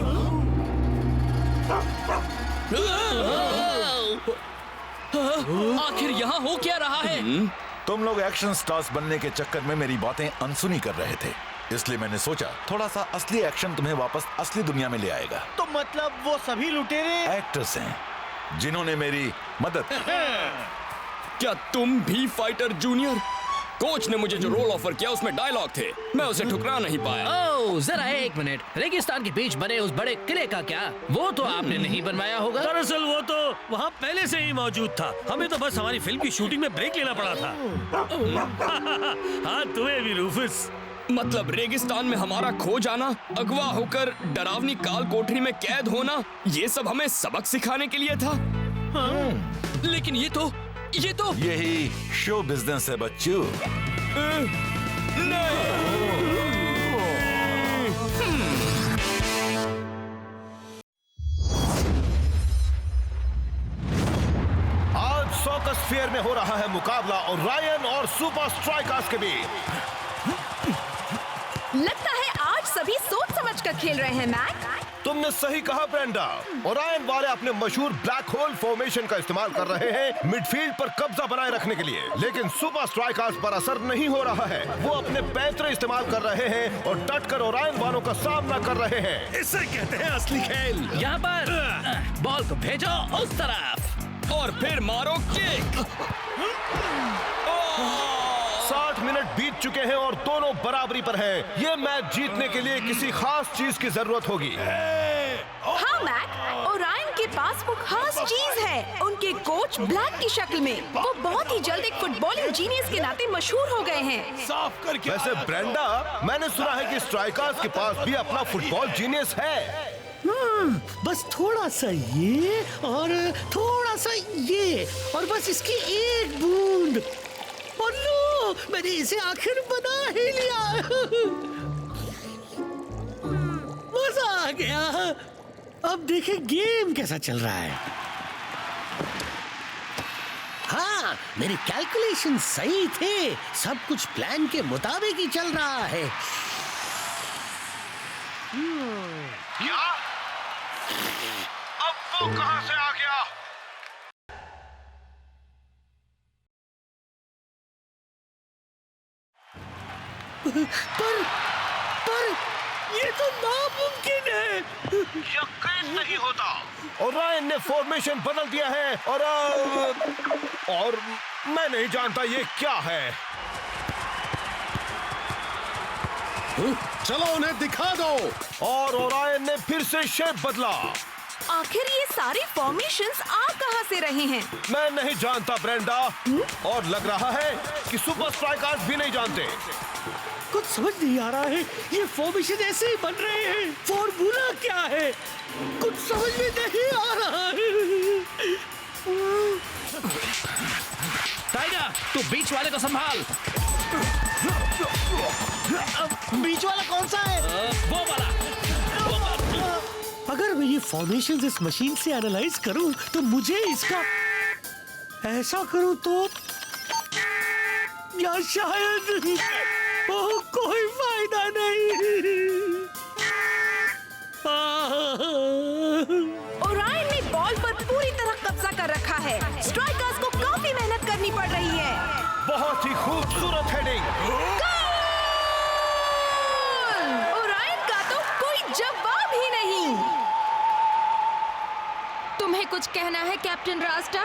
आखिर यहाँ हो क्या रहा है? तुम लोग एक्शन स्टार्स बनने के चक्कर में मेरी बातें अनसुनी कर रहे थे, इसलिए मैंने सोचा थोड़ा सा असली एक्शन तुम्हें वापस असली दुनिया में ले आएगा। तो मतलब वो सभी लुटेरे एक्टर्स हैं जिन्होंने मेरी मदद की। क्या तुम भी फाइटर जूनियर? कोच ने मुझे जो रोल ऑफर किया उसमें डायलॉग थे, मैं उसे ठुकरा नहीं पाया। ओह जरा एक मिनट, रेगिस्तान के बीच बने उस बड़े किले का क्या? वो तो आपने नहीं बनवाया होगा। दरअसल वो तो वहाँ पहले से ही मौजूद था, हमें तो बस हमारी फिल्म की शूटिंग में ब्रेक लेना पड़ा था। हाँ तुम्हें भी रूफस। मतलब रेगिस्तान में हमारा खो जाना, अगवा होकर डरावनी काल कोठरी में कैद होना, ये सब हमें सबक सिखाने के लिए था। लेकिन ये तो यही शो बिजनेस है बच्चों। आज सर्कस फेयर में हो रहा है मुकाबला ओरायन और सुपर स्ट्राइकर्स के बीच। लगता है आज सभी सोच समझ कर खेल रहे हैं मैक। तुमने सही कहा ब्रेंडा। ओरायन वाले अपने मशहूर ब्लैक होल फॉर्मेशन का इस्तेमाल कर रहे हैं मिडफील्ड पर कब्जा बनाए रखने के लिए, लेकिन सुपर स्ट्राइकर्स पर असर नहीं हो रहा है। वो अपने पैंतरे इस्तेमाल कर रहे हैं और डटकर ओरायन वालों का सामना कर रहे हैं। इसे कहते हैं असली खेल। यहाँ पर बॉल को भेजो उस तरफ और फिर मारो किक। 60 मिनट बीत चुके हैं और दोनों बराबरी पर हैं। ये मैच जीतने के लिए किसी खास चीज की जरूरत होगी। हाँ मैक, ओरायन के पास वो खास चीज है, उनके कोच ब्लैक की शक्ल में। वो बहुत ही जल्द एक फुटबॉलिंग जीनियस के नाते मशहूर हो गए हैं। साफ करके। वैसे ब्रेंडा, मैंने सुना है कि स्ट्राइकर्स के पास भी अपना फुटबॉल जीनियस है। बस थोड़ा सा ये और थोड़ा सा ये और बस इसकी एक बूंद और लो, मैंने इसे आखिर बना ही लिया। मजा आ गया। अब देखें गेम कैसा चल रहा है। हाँ, मेरे कैलकुलेशन सही थे, सब कुछ प्लान के मुताबिक ही चल रहा है। क्या? अब वो कहां से आ गया? पर ये तो नामुमकिन है। यकीन नहीं होता। ओरायन ने फॉर्मेशन बदल दिया है और मैं नहीं जानता ये क्या है। चलो उन्हें दिखा दो। और ओरायन ने फिर से शेप बदला। आखिर ये सारे फॉर्मेशंस आ कहां से रहे हैं? मैं नहीं जानता ब्रेंडा, और लग रहा है कि सुपर स्ट्राइकर्स भी नहीं जानते। कुछ समझ नहीं आ रहा है, ये फॉर्मेशन ऐसे ही बन रहे हैं। फॉर्मूला क्या है, कुछ समझ में नहीं आ रहा है। टाइगर, तू बीच वाले को संभाल। बीच वाला कौन सा है? वो वाला। अगर मैं ये फॉर्मेशन इस मशीन से एनालाइज करूं तो मुझे इसका ऐसा करूं तो या शायद कोई फायदा नहीं। ओरायन ने बॉल पर पूरी तरह कब्जा कर रखा है। स्ट्राइकर्स को काफी मेहनत करनी पड़ रही है। बहुत ही खूबसूरत हेडिंग। ओरायन का तो कोई जवाब ही नहीं। तुम्हें कुछ कहना है कैप्टन रास्टा?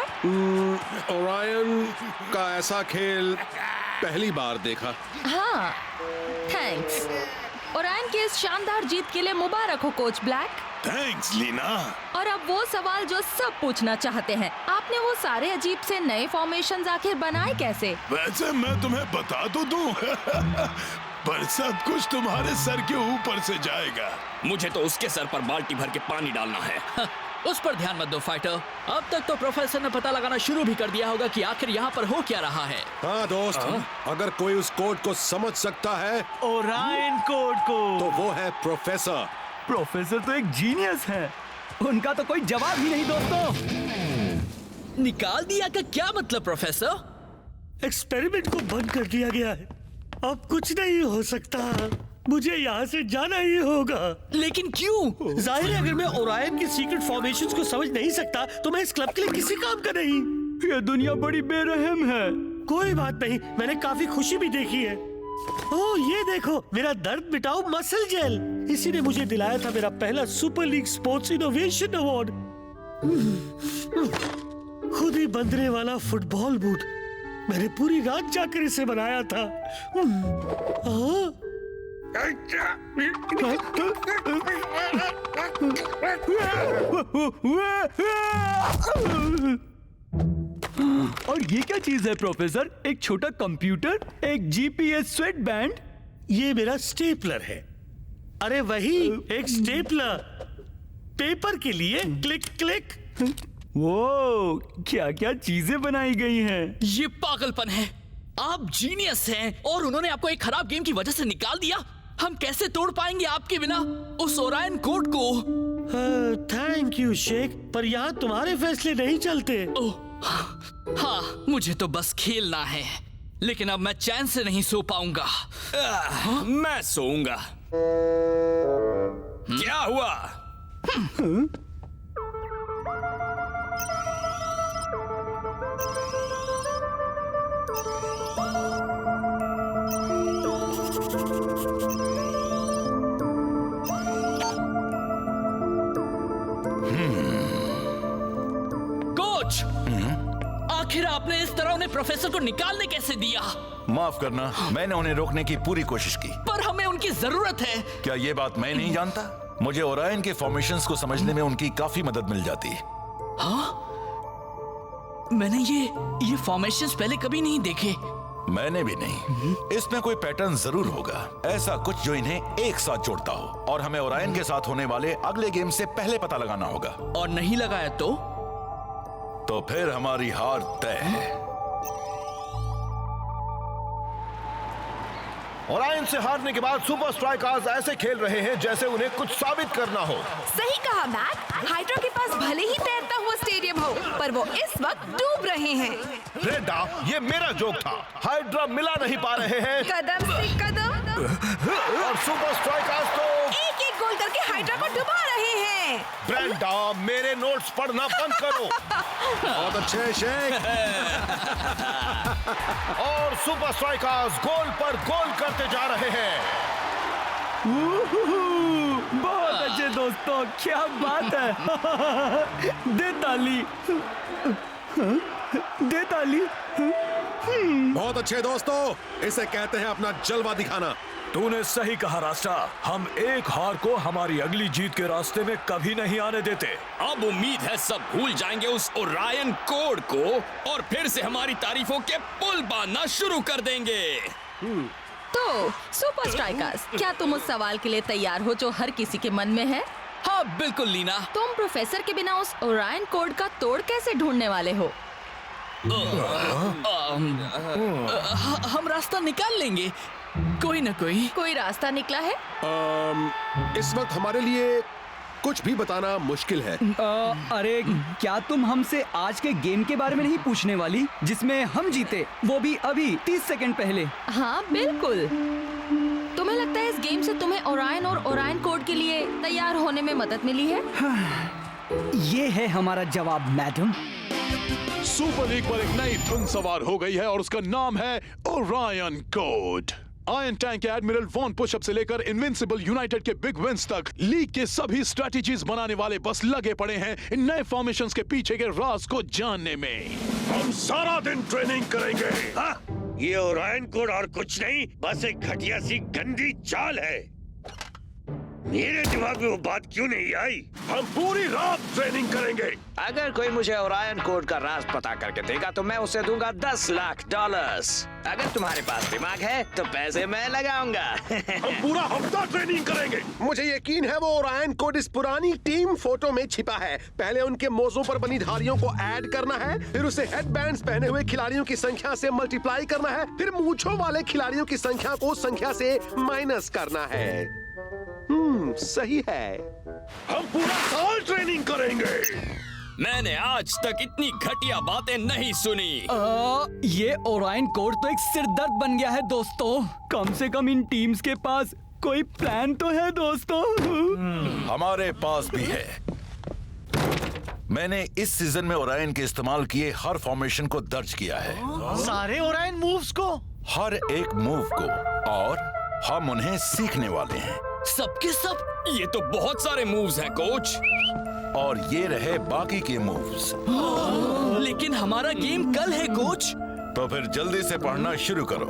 ओरायन का ऐसा खेल पहली बार देखा। हाँ, थैंक्स। ओरायन की इस शानदार जीत के लिए मुबारक हो कोच ब्लैक। थैंक्स लीना। और अब वो सवाल जो सब पूछना चाहते हैं, आपने वो सारे अजीब से नए फॉर्मेशंस आखिर बनाए कैसे? वैसे मैं तुम्हें बता तो दूं पर सब कुछ तुम्हारे सर के ऊपर से जाएगा। मुझे तो उसके सर पर बाल्टी भर के पानी डालना है। उस पर ध्यान मत दो फाइटर। अब तक तो प्रोफेसर ने पता लगाना शुरू भी कर दिया होगा कि आखिर यहाँ पर हो क्या रहा है। हाँ दोस्त, अगर कोई उस कोड को समझ सकता है, ओरायन कोड को, तो वो है प्रोफेसर। प्रोफेसर तो एक जीनियस है, उनका तो कोई जवाब ही नहीं दोस्तों। निकाल दिया का क्या मतलब प्रोफेसर? एक्सपेरिमेंट को बंद कर दिया गया है, अब कुछ नहीं हो सकता। मुझे यहाँ से जाना ही होगा। लेकिन क्यों? जाहिर है, अगर मैं ओरायन के सीक्रेट फॉर्मेशंस को समझ नहीं सकता तो मैं इस क्लब के लिए किसी काम का नहीं। ये दुनिया बड़ी बेरहम है। कोई बात नहीं, मैंने काफी खुशी भी देखी है। ओह ये देखो, मेरा दर्द मिटाओ मसल जेल। इसी ने मुझे दिलाया था मेरा पहला super league sports innovation award. खुद ही बंधने वाला फुटबॉल बूट, मैंने पूरी रात जाकर इसे बनाया था। और ये क्या चीज है प्रोफेसर? एक छोटा कंप्यूटर, एक जीपीएस स्वेट बैंड। ये मेरा स्टेपलर है। अरे वही, एक स्टेपलर पेपर के लिए। Click click. वो क्या क्या चीजें बनाई गई हैं। ये पागलपन है। आप जीनियस हैं और उन्होंने आपको एक खराब गेम की वजह से निकाल दिया। हम कैसे तोड़ पाएंगे आपके बिना उस ओरायन कोड को? थैंक यू शेख, पर यहाँ तुम्हारे फैसले नहीं चलते। हाँ, मुझे तो बस खेलना है, लेकिन अब मैं चैन से नहीं सो पाऊंगा। मैं सोऊंगा। क्या हुआ? कोच, आखिर आपने इस तरह उन्हें प्रोफेसर को निकालने कैसे दिया? माफ करना, मैंने उन्हें रोकने की पूरी कोशिश की। पर हमें उनकी जरूरत है। क्या ये बात मैं नहीं जानता? मुझे ओरायन के फॉर्मेशंस को समझने में उनकी काफी मदद मिल जाती। हाँ? मैंने ये फॉर्मेशंस पहले कभी नहीं देखे। मैंने भी नहीं। इसमें कोई पैटर्न जरूर होगा, ऐसा कुछ जो इन्हें एक साथ जोड़ता हो, और हमें ओरायन के साथ होने वाले अगले गेम से पहले पता लगाना होगा। और नहीं लगाया तो फिर हमारी हार तय है। ओरायन से हारने के बाद सुपर स्ट्राइकर्स ऐसे खेल रहे हैं जैसे उन्हें कुछ साबित करना हो। सही कहा मैक। हाइड्रा के पास भले ही तैरता हुआ स्टेडियम हो, पर वो इस वक्त डूब रहे हैं। रेडा, ये मेरा जोक था। हाइड्रा मिला नहीं पा रहे हैं कदम से कदम, और सुपर स्ट्राइकर्स तो एक एक गोल करके हाइड्रा को डुबा रहे हैं। ब्रेंडा, मेरे नोट्स पढ़ना बंद करो। बहुत अच्छे शेख। और सुपर स्ट्राइकर्स गोल पर गोल करते जा रहे हैं। बहुत अच्छे दोस्तों, क्या बात है। दे ताली, दे ताली। बहुत अच्छे दोस्तों, इसे कहते हैं अपना जलवा दिखाना। तूने सही कहा रास्ता। हम एक हार को हमारी अगली जीत के रास्ते में कभी नहीं आने देते। अब उम्मीद है सब भूल जाएंगे उस ओरायन कोड को और फिर से हमारी तारीफों के पुल बांधना शुरू कर देंगे। तो सुपर स्ट्राइकर्स, क्या तुम उस सवाल के लिए तैयार हो जो हर किसी के मन में है? हाँ बिल्कुल लीना। तुम प्रोफेसर के बिना उस ओरायन कोड का तोड़ कैसे ढूंढने वाले हो? हम रास्ता निकाल लेंगे, कोई ना कोई रास्ता निकला है। इस वक्त हमारे लिए कुछ भी बताना मुश्किल है। अरे क्या तुम हमसे आज के गेम के बारे में नहीं पूछने वाली, जिसमें हम जीते, वो भी अभी 30 सेकंड पहले? हाँ बिल्कुल। तुम्हें लगता है इस गेम से तुम्हें ओरायन और ओरायन कोड के लिए तैयार होने में मदद मिली है? ये है हमारा जवाब मैडम। सुपर लीग पर एक नई धुन सवार हो गई है और उसका नाम है ओरायन कोड। आयरन टैंक के एडमिरल वॉन पुशअप से लेकर इनविंसिबल यूनाइटेड के बिग विंस तक लीग के सभी स्ट्रेटेजीज बनाने वाले बस लगे पड़े हैं इन नए फॉर्मेशंस के पीछे के राज को जानने में। हम सारा दिन ट्रेनिंग करेंगे। हाँ? ये ओरायन कोड और कुछ नहीं, बस एक घटिया सी गंदी चाल है। मेरे दिमाग में वो बात क्यों नहीं आई? हम पूरी रात ट्रेनिंग करेंगे। अगर कोई मुझे ओरायन कोड का राज पता करके देगा तो मैं उसे दूंगा $10 लाख। अगर तुम्हारे पास दिमाग है तो पैसे मैं लगाऊंगा। हम पूरा हफ्ता ट्रेनिंग करेंगे। मुझे यकीन है वो ओरायन कोड इस पुरानी टीम फोटो में छिपा है। पहले उनके मोजों पर बनी धारियों को ऐड करना है, फिर उसे हेडबैंड्स पहने हुए खिलाड़ियों की संख्या से मल्टीप्लाई करना है, फिर मूंछों वाले खिलाड़ियों की संख्या को संख्या से माइनस करना है। सही है। हम पूरा साल ट्रेनिंग करेंगे। मैंने आज तक इतनी घटिया बातें नहीं सुनी। ये ओरायन कोड तो एक सिरदर्द बन गया है दोस्तों। कम से कम इन टीम्स के पास कोई प्लान तो है दोस्तों। हमारे पास भी है। मैंने इस सीजन में ओरायन के इस्तेमाल किए हर फॉर्मेशन को दर्ज किया है। सारे ओरायन मूव्स को? हर एक मूव को, और हम उन्हें सीखने वाले हैं। सबके सब? ये तो बहुत सारे मूव्स हैं कोच। और ये रहे बाकी के मूव्स। लेकिन हमारा गेम कल है कोच। तो फिर जल्दी से पढ़ना शुरू करो।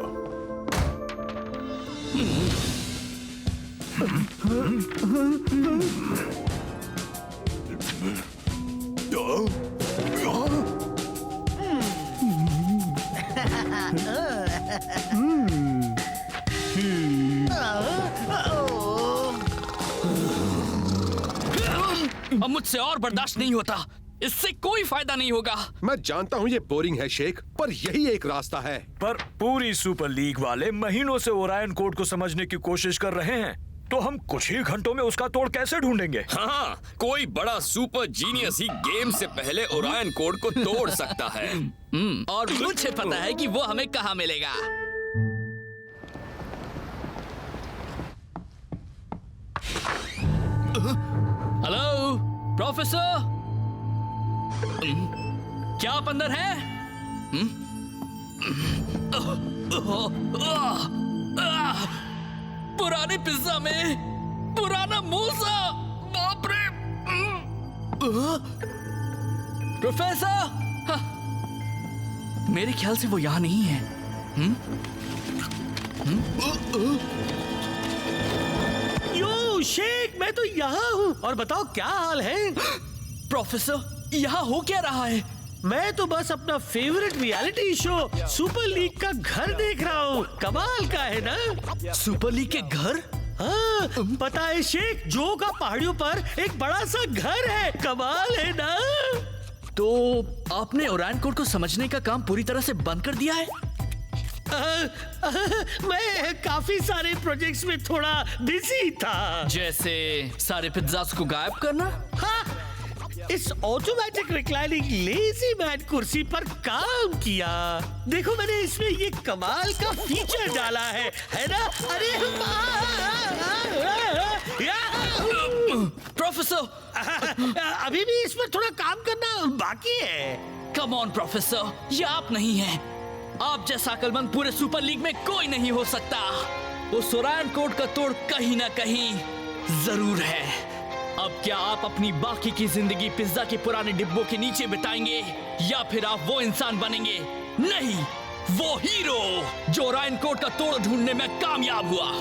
अब मुझसे और बर्दाश्त नहीं होता। इससे कोई फायदा नहीं होगा। मैं जानता हूँ ये बोरिंग है शेख, पर यही एक रास्ता है। पर पूरी सुपर लीग वाले महीनों से ओरायन कोड को समझने की कोशिश कर रहे हैं, तो हम कुछ ही घंटों में उसका तोड़ कैसे ढूंढेंगे? हाँ, कोई बड़ा सुपर जीनियस ही गेम से पहले ओरायन कोड को तोड़ सकता है। और मुझे पता है कि वो हमें कहाँ मिलेगा। हेलो प्रोफेसर, क्या आप अंदर हैं? पुराने पिज्जा में पुराना मूसा, बाप रे। प्रोफेसर, मेरे ख्याल से वो यहाँ नहीं है। यो शेख, मैं तो यहाँ हूँ। और बताओ क्या हाल है? प्रोफेसर, यहाँ हो क्या रहा है? मैं तो बस अपना favourite reality show super league का घर देख रहा हूँ। कमाल का है ना? सुपर लीग के घर? हाँ, पता है शेख, जो का पहाड़ियों पर एक बड़ा सा घर है। कमाल है ना? तो आपने ओरायन कोड को समझने का काम पूरी तरह से बंद कर दिया है? मैं काफी सारे प्रोजेक्ट्स में थोड़ा बिजी था। जैसे सारे पिज्जास को गायब करना? हाँ, इस ऑटोमेटिक रिक्लाइनिंग लेजी मैन कुर्सी पर काम किया। देखो, मैंने इसमें ये कमाल का फीचर डाला है ना? अरे प्रोफेसर, अभी भी इस पर थोड़ा काम करना बाकी है। कम ऑन प्रोफेसर, ये आप नहीं हैं। आप जैसा अक्लमंद पूरे सुपर लीग में कोई नहीं हो सकता। उस ओरायन कोड का तोड़ कहीं ना कहीं जरूर है। अब क्या आप अपनी बाकी की जिंदगी पिज्जा के पुराने डिब्बों के नीचे बिताएंगे, या फिर आप वो इंसान बनेंगे, नहीं वो हीरो जो ओरायन कोड का तोड़ ढूंढने में कामयाब हुआ?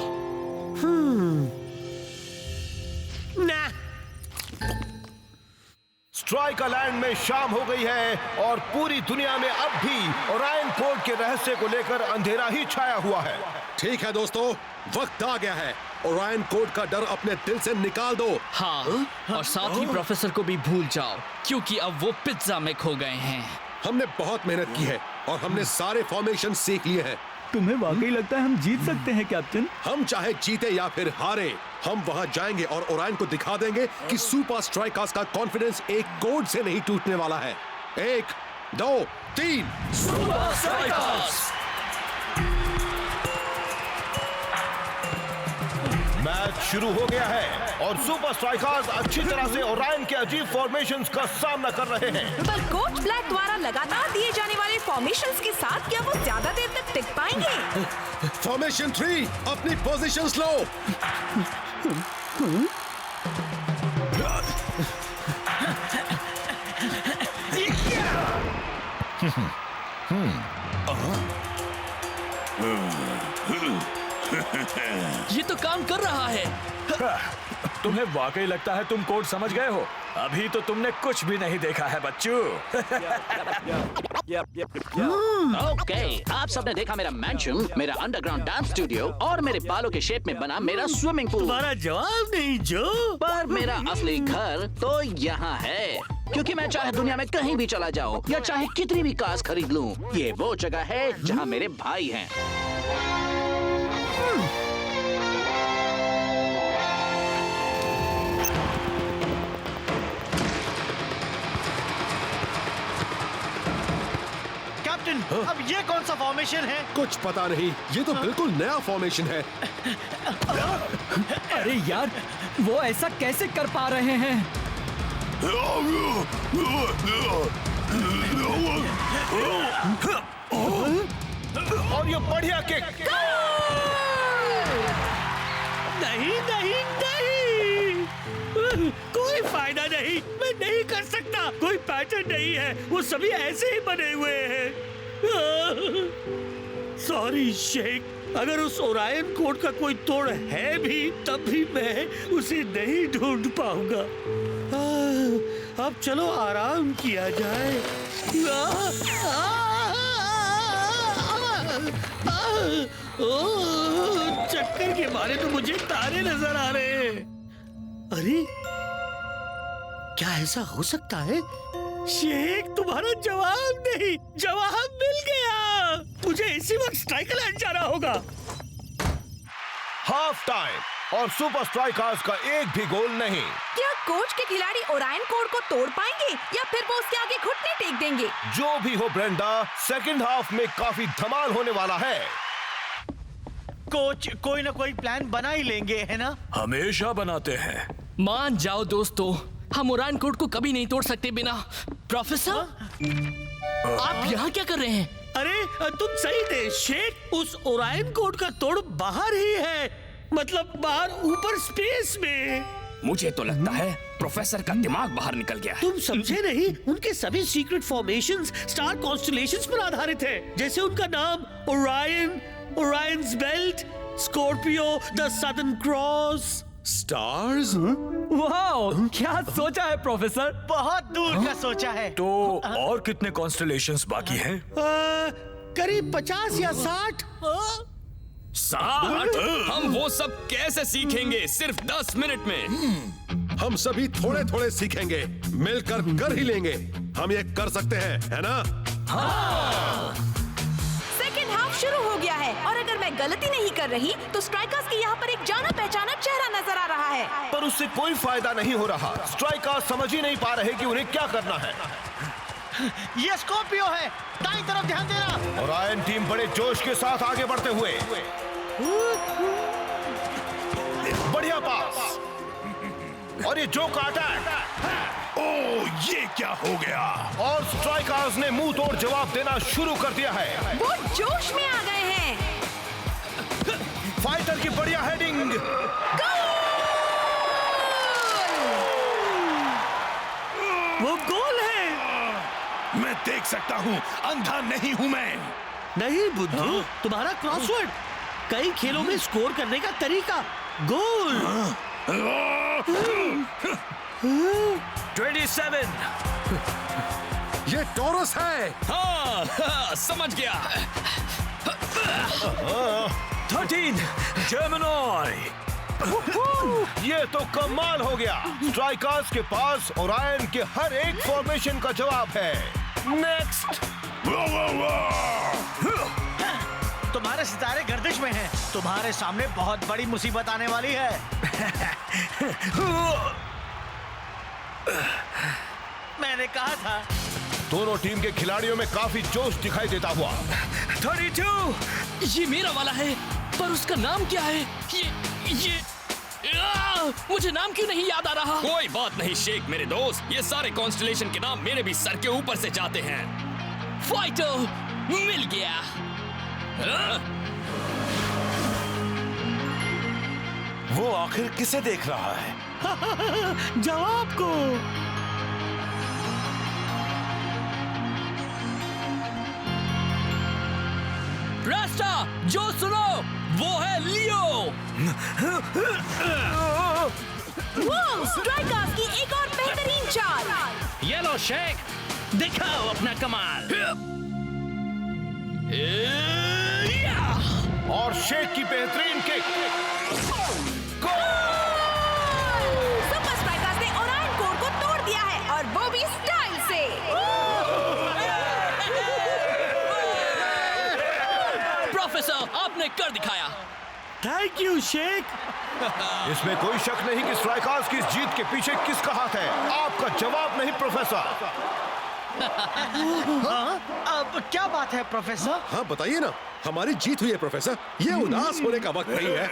ना। स्ट्राइकर लैंड में शाम हो गई है और पूरी दुनिया में अब भी ओरायन कोड के रहस्य को लेकर अंधेरा ही छाया हुआ है। ठीक है दोस्तों, वक्त आ गया है। ओरायन कोड का डर अपने दिल से निकाल दो। हाँ, और साथ ही प्रोफेसर को भी भूल जाओ, क्योंकि अब वो पिज्जा में खो गए हैं। हमने बहुत मेहनत की है और हमने सारे फॉर्मेशन सीख लिए हैं। तुम्हें वाकई लगता है हम जीत सकते हैं कैप्टन? हम चाहे जीते या फिर हारे, हम वहां जाएंगे और ओरायन को दिखा देंगे कि सुपर स्ट्राइकर्स का कॉन्फिडेंस एक कोड से नहीं टूटने वाला है। 1, 2, 3 सुपर स्ट्राइकर्स! मैच शुरू हो गया है और सुपर स्ट्राइकर्स अच्छी तरह से ओरायन के अजीब फॉर्मेशंस का सामना कर रहे हैं। पर कोच ब्लैक द्वारा लगातार दिए जाने वाले फॉर्मेशंस के साथ क्या वो ज्यादा देर तक टिक पाएंगे? फॉर्मेशन 3, अपनी पोजीशंस लो। ये तो काम कर रहा है। तुम्हें वाकई लगता है तुम कोड समझ गए हो? अभी तो तुमने कुछ भी नहीं देखा है बच्चों। ओके, आप सबने देखा मेरा मैंशन, मेरा अंडरग्राउंड डांस स्टूडियो और मेरे बालों के शेप में बना मेरा स्विमिंग पूल। तुम्हारा जवाब नहीं जो। पर मेरा असली घर तो यहाँ है, क्योंकि मैं चाहे दुनिया में कहीं भी चला जाऊँ या चाहे कितनी भी कार्स खरीद लूँ, ये वो जगह है जहाँ मेरे भाई हैं। अब ये कौन सा फॉर्मेशन है? कुछ पता नहीं, ये तो बिल्कुल नया फॉर्मेशन है। अरे यार, वो ऐसा कैसे कर पा रहे हैं? और ये बढ़िया किक। नहीं नहीं नहीं, कोई फायदा नहीं, मैं नहीं कर सकता। कोई पैटर्न नहीं है, वो सभी ऐसे ही बने हुए हैं। सॉरी शेख, अगर उस ओरायन कोड का कोई तोड़ है भी तब भी मैं उसे नहीं ढूंढ पाऊंगा। अब चलो आराम किया जाए। चक्कर के मारे तो मुझे तारे नजर आ रहे हैं। अरे क्या ऐसा हो सकता है? शेख, तुम्हारा जवाब नहीं, जवाब मिल गया। मुझे इसी वक्त स्ट्राइकर लैंड जाना होगा। हाफ टाइम और सुपर स्ट्राइकर्स का एक भी गोल नहीं। क्या कोच के खिलाड़ी ओरायन कोड को तोड़ पाएंगे या फिर वो उसके आगे घुटने टेक देंगे? जो भी हो ब्रेंडा, सेकंड हाफ में काफी धमाल होने वाला है। कोच कोई ना कोई प्लान बना ही लेंगे, है ना? हमेशा बनाते हैं। मान जाओ दोस्तों, हम ओरायन कोड को कभी नहीं तोड़ सकते बिना। प्रोफेसर, आप यहाँ क्या कर रहे हैं? अरे तुम सही थे शेख, उस ओरायन कोड का तोड़ बाहर ही है, मतलब बाहर ऊपर स्पेस में। मुझे तो लगता है प्रोफेसर का दिमाग बाहर निकल गया है। तुम समझे नहीं, उनके सभी सीक्रेट फॉर्मेशंस स्टार कॉन्स्टलेशंस पर आधारित है, जैसे उनका नाम Orion, Orion's belt, Scorpio, the southern cross. Stars? वाह, क्या सोचा है प्रोफेसर? बहुत दूर का सोचा है। तो और कितने कॉन्स्टलेशंस बाकी हैं? करीब 50 या 60। 60? हम वो सब कैसे सीखेंगे सिर्फ 10 मिनट में? हम सभी थोड़े थोड़े सीखेंगे, मिलकर कर ही लेंगे। हम ये कर सकते हैं, है ना? हाँ। सेकेंड हाफ शुरू हो गया है और अगर मैं गलती नहीं कर रही तो स्ट्राइकर्स के यहाँ पर एक जाना पहचाना चेहरा नजर आ रहा है। पर उससे कोई फायदा नहीं हो रहा। स्ट्राइकर्स समझ ही नहीं पा रहे कि उन्हें क्या करना है। ये स्कॉर्पियो है, दाईं तरफ ध्यान देना। ओरायन टीम बड़े जोश के साथ आगे बढ़ते हुए। बढ़िया पास और ये जो काटा है। ओह, ये क्या हो गया? और स्ट्राइकर्स ने मुंह तोड़ जवाब देना शुरू कर दिया है। वो जोश में आ गए हैं। फाइटर की बढ़िया हेडिंग। वो गोल है। मैं देख सकता हूँ, अंधा नहीं हूँ मैं। नहीं बुद्धू, तुम्हारा क्रॉसवर्ड, कई खेलों में स्कोर करने का तरीका, गोल। 27। ये टोरस है। हाँ, समझ गया। 13 जेमिनी। ये तो कमाल हो गया। स्ट्राइकर्स के पास ओरायन के हर एक फॉर्मेशन का जवाब है। नेक्स्ट। तुम्हारे सितारे गर्दिश में हैं। तुम्हारे सामने बहुत बड़ी मुसीबत आने वाली है। मैंने कहा था। दोनों टीम के खिलाड़ियों में काफी जोश दिखाई देता हुआ। 32। ये मेरा वाला है, पर उसका नाम क्या है? ये मुझे नाम क्यों नहीं याद आ रहा? कोई बात नहीं शेख मेरे दोस्त, ये सारे कॉन्स्टलेशन के नाम मेरे भी सर के ऊपर से जाते हैं। फाइटर मिल गया। वो आखिर किसे देख रहा है? जवाब को। रास्ता जो सुनो, वो है लियो। स्ट्राइकर्स की एक और बेहतरीन चाल। ये लो शेख, दिखाओ अपना कमाल। और शेख की बेहतरीन किक। सुपर स्ट्राइकर्स ने ओरायन कोड को तोड़ दिया है और वो भी स्टाइल से। प्रोफेसर, आपने कर दिखाया। Thank you Sheikh. इसमें कोई शक नहीं कि स्ट्राइकर्स की इस जीत के पीछे किसका हाथ है। आपका जवाब नहीं प्रोफेसर। हाँ? अब क्या बात है प्रोफेसर? हाँ बताइए ना, हमारी जीत हुई है प्रोफेसर। ये उदास होने का वक्त नहीं है।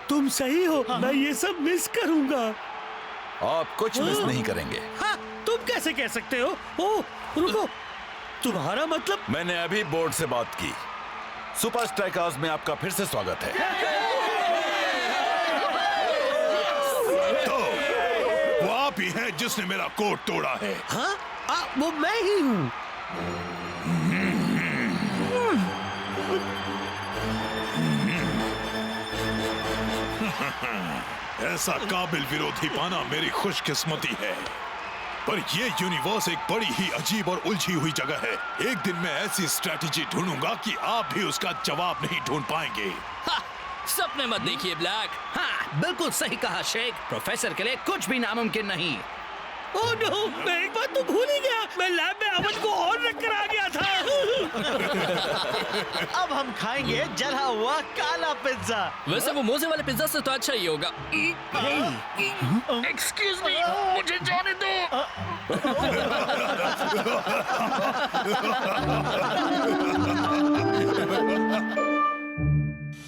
तुम सही हो, मैं ये सब मिस करूंगा। आप कुछ मिस नहीं करेंगे। हाँ, तुम कैसे कह सकते हो? ओह, रुको, तुम्हारा मतलब? मैंने अभी बोर्ड से बात की। सुपर स्ट्राइकर्स में आपका फिर से स्वागत है। तो वो आप ही हैं जिसने मेरा कोड तोड़ा है। हाँ? वो मैं ही हूँ। ऐसा काबिल विरोधी पाना मेरी खुशकिस्मती है। पर ये यूनिवर्स एक बड़ी ही अजीब और उलझी हुई जगह है। एक दिन मैं ऐसी स्ट्रैटेजी ढूंढूंगा कि आप भी उसका जवाब नहीं ढूंढ पाएंगे। सपने मत देखिए ब्लैक। हाँ, बिल्कुल सही कहा शेख। प्रोफेसर के लिए कुछ भी नामुमकिन नहीं। ओह नो, मैं एक बात तो भूल ही गया। मैं लैब में अवन को और रख कर आ गया था। अब हम खाएंगे जला हुआ काला पिज्जा। वैसे वो मोजे वाले पिज्जा से तो अच्छा ही होगा। एक्सक्यूज मी, मुझे जाने दो।